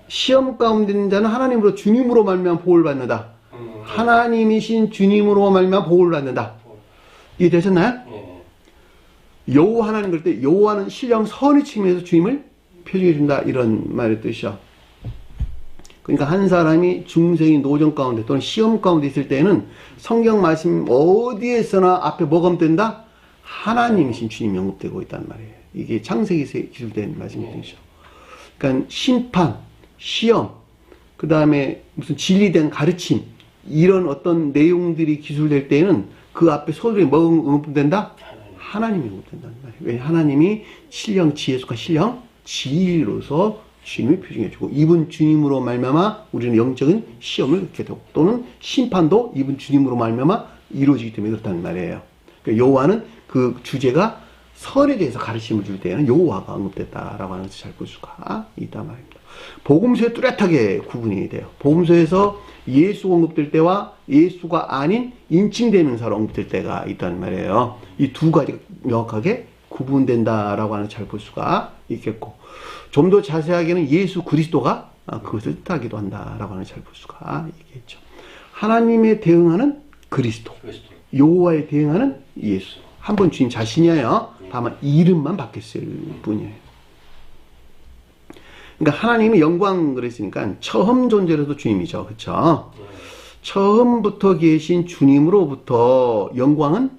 시험 가운데 있는 자는 하나님으로 주님으로 말미암아 복을 받는다. 하나님이신 주님으로 말미암아 복을 받는다. 이해 되셨나요? 여호와 하나님 그럴 때 여호와는 신령 선의 측면에서 주님을 표시해 준다 이런 말의 뜻이죠. 그러니까 한 사람이 중생이 노정 가운데 또는 시험 가운데 있을 때는 성경 말씀 어디에서나 앞에 뭐가 언급된다? 하나님이신 주님이 언급되고 있단 말이에요. 이게 창세기에서 기술된 말씀이죠. 그러니까 심판, 시험, 그 다음에 무슨 진리된 가르침 이런 어떤 내용들이 기술될 때는 그 앞에 소들이 뭐가 응급된다? 하나님이 응급된다는 말이에요. 왜 하나님이 신령 지혜에 속한 신령 지혜로서 주님을 표징해주고 이분 주님으로 말미암아 우리는 영적인 시험을 겪게 되고 또는 심판도 이분 주님으로 말미암아 이루어지기 때문에 그렇다는 말이에요. 그러니까 여호와는 그 주제가 선에 대해서 가르침을 줄 때에는 여호와가 언급됐다라고 하는 것을 잘 볼 수가 있단 말입니다. 복음서에 뚜렷하게 구분이 돼요. 복음서에서 예수가 언급될 때와 예수가 아닌 인칭대명사로 언급될 때가 있다는 말이에요. 이 두 가지가 명확하게 구분된다라고 하는 잘 볼 수가 있겠고 좀 더 자세하게는 예수 그리스도가 그것을 뜻하기도 한다라고 하는 잘 볼 수가 있겠죠. 하나님에 대응하는 그리스도, 여호와에 대응하는 예수. 한 번 주님 자신이에요. 다만 이름만 바뀌었을 뿐이에요. 그러니까 하나님이 영광 그랬으니까 처음 존재로도 주님이죠. 그렇죠? 처음부터 계신 주님으로부터 영광은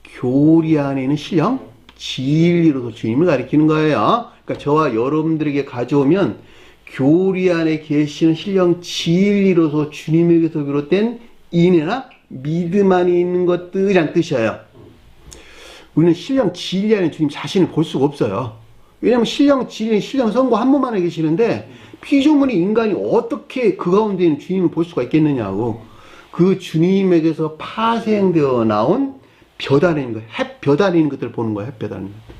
교리 안에 있는 신령 진리로도 주님을 가리키는 거예요. 그러니까 저와 여러분들에게 가져오면 교리 안에 계시는 신령 진리로서 주님에게서 비롯된 인애나 믿음 안에 있는 것들이란 뜻이에요. 우리는 신령 진리 안에 주님 자신을 볼 수가 없어요. 왜냐하면 신령 진리, 신령 성부 한 분만 계시는데 피조물이 인간이 어떻게 그 가운데 있는 주님을 볼 수가 있겠느냐고. 그 주님에게서 파생되어 나온 볕 안에 있는 것, 햇볕 안에 있는 것들을 보는 거예요. 햇볕 안에 있는 것들.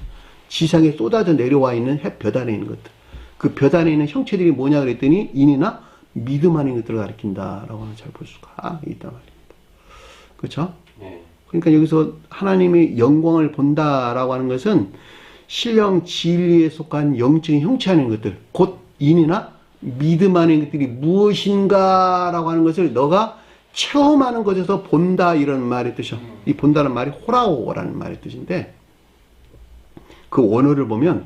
지상에 쏟아져 내려와 있는 햇볕 안에 있는 것들. 그 볕 안에 있는 형체들이 뭐냐 그랬더니 인이나 믿음 안에 있는 것들을 가리킨다라고 하는 잘 볼 수가 있단 말입니다. 그렇죠? 네. 그러니까 여기서 하나님의 영광을 본다라고 하는 것은 신령 진리에 속한 영적인 형체 안에 있는 것들, 곧 인이나 믿음 안에 있는 것들이 무엇인가라고 하는 것을 너가 체험하는 것에서 본다 이런 말의 뜻이요. 이 본다는 말이 호라오라는 말의 뜻인데 그 원어를 보면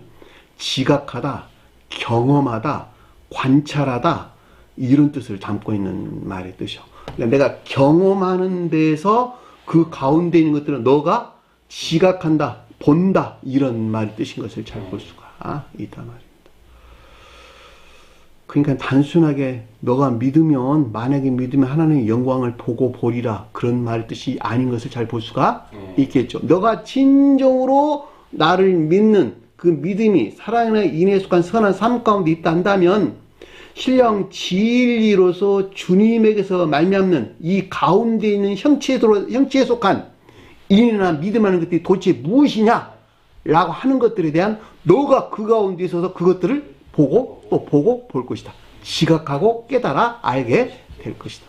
지각하다, 경험하다, 관찰하다 이런 뜻을 담고 있는 말의 뜻이요. 그러니까 내가 경험하는 데서 그 가운데 있는 것들은 너가 지각한다, 본다 이런 말의 뜻인 것을 잘 볼 수가 있단 말입니다. 그러니까 단순하게 너가 믿으면 만약에 믿으면 하나님의 영광을 보고 보리라 그런 말의 뜻이 아닌 것을 잘 볼 수가 있겠죠. 너가 진정으로 나를 믿는 그 믿음이 사랑에 인해 속한 선한 삶 가운데 있다 한다면 신령 진리로서 주님에게서 말미암는 이 가운데 있는 형체에 속한 인이나 믿음하는 것들이 도대체 무엇이냐 라고 하는 것들에 대한 너가 그 가운데 있어서 그것들을 보고 또 보고 볼 것이다. 지각하고 깨달아 알게 될 것이다.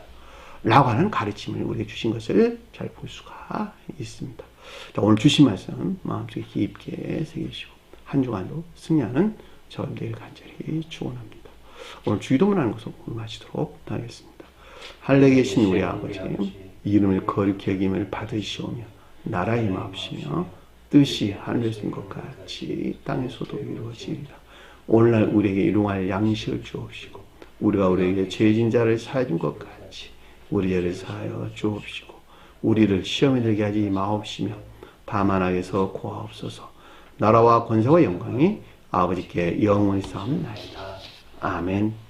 라고 하는 가르침을 우리에게 주신 것을 잘 볼 수가 있습니다. 자, 오늘 주신 말씀 마음속에 깊게 새기시고 한 주간도 승리하는 저희들 간절히 축원합니다. 오늘 주기도문 하는 것을 마치도록 하겠습니다. 하늘에 계신 우리 아버지 이름을 거룩히 여김을 받으시오며 나라의 마옵시며 뜻이 하늘에서 인 것 같이 땅에서도 이루어지리라. 오늘날 우리에게 일용할 양식을 주옵시고 우리가 우리에게 죄진 자를 사해 준 것 같이 우리 죄를 사하여 주옵시고 우리를 시험에 들게 하지 마옵시며 다만 악에서 구하옵소서. 나라와 권세와 영광이 아버지께 영원히 쌓옵나이다. 아멘.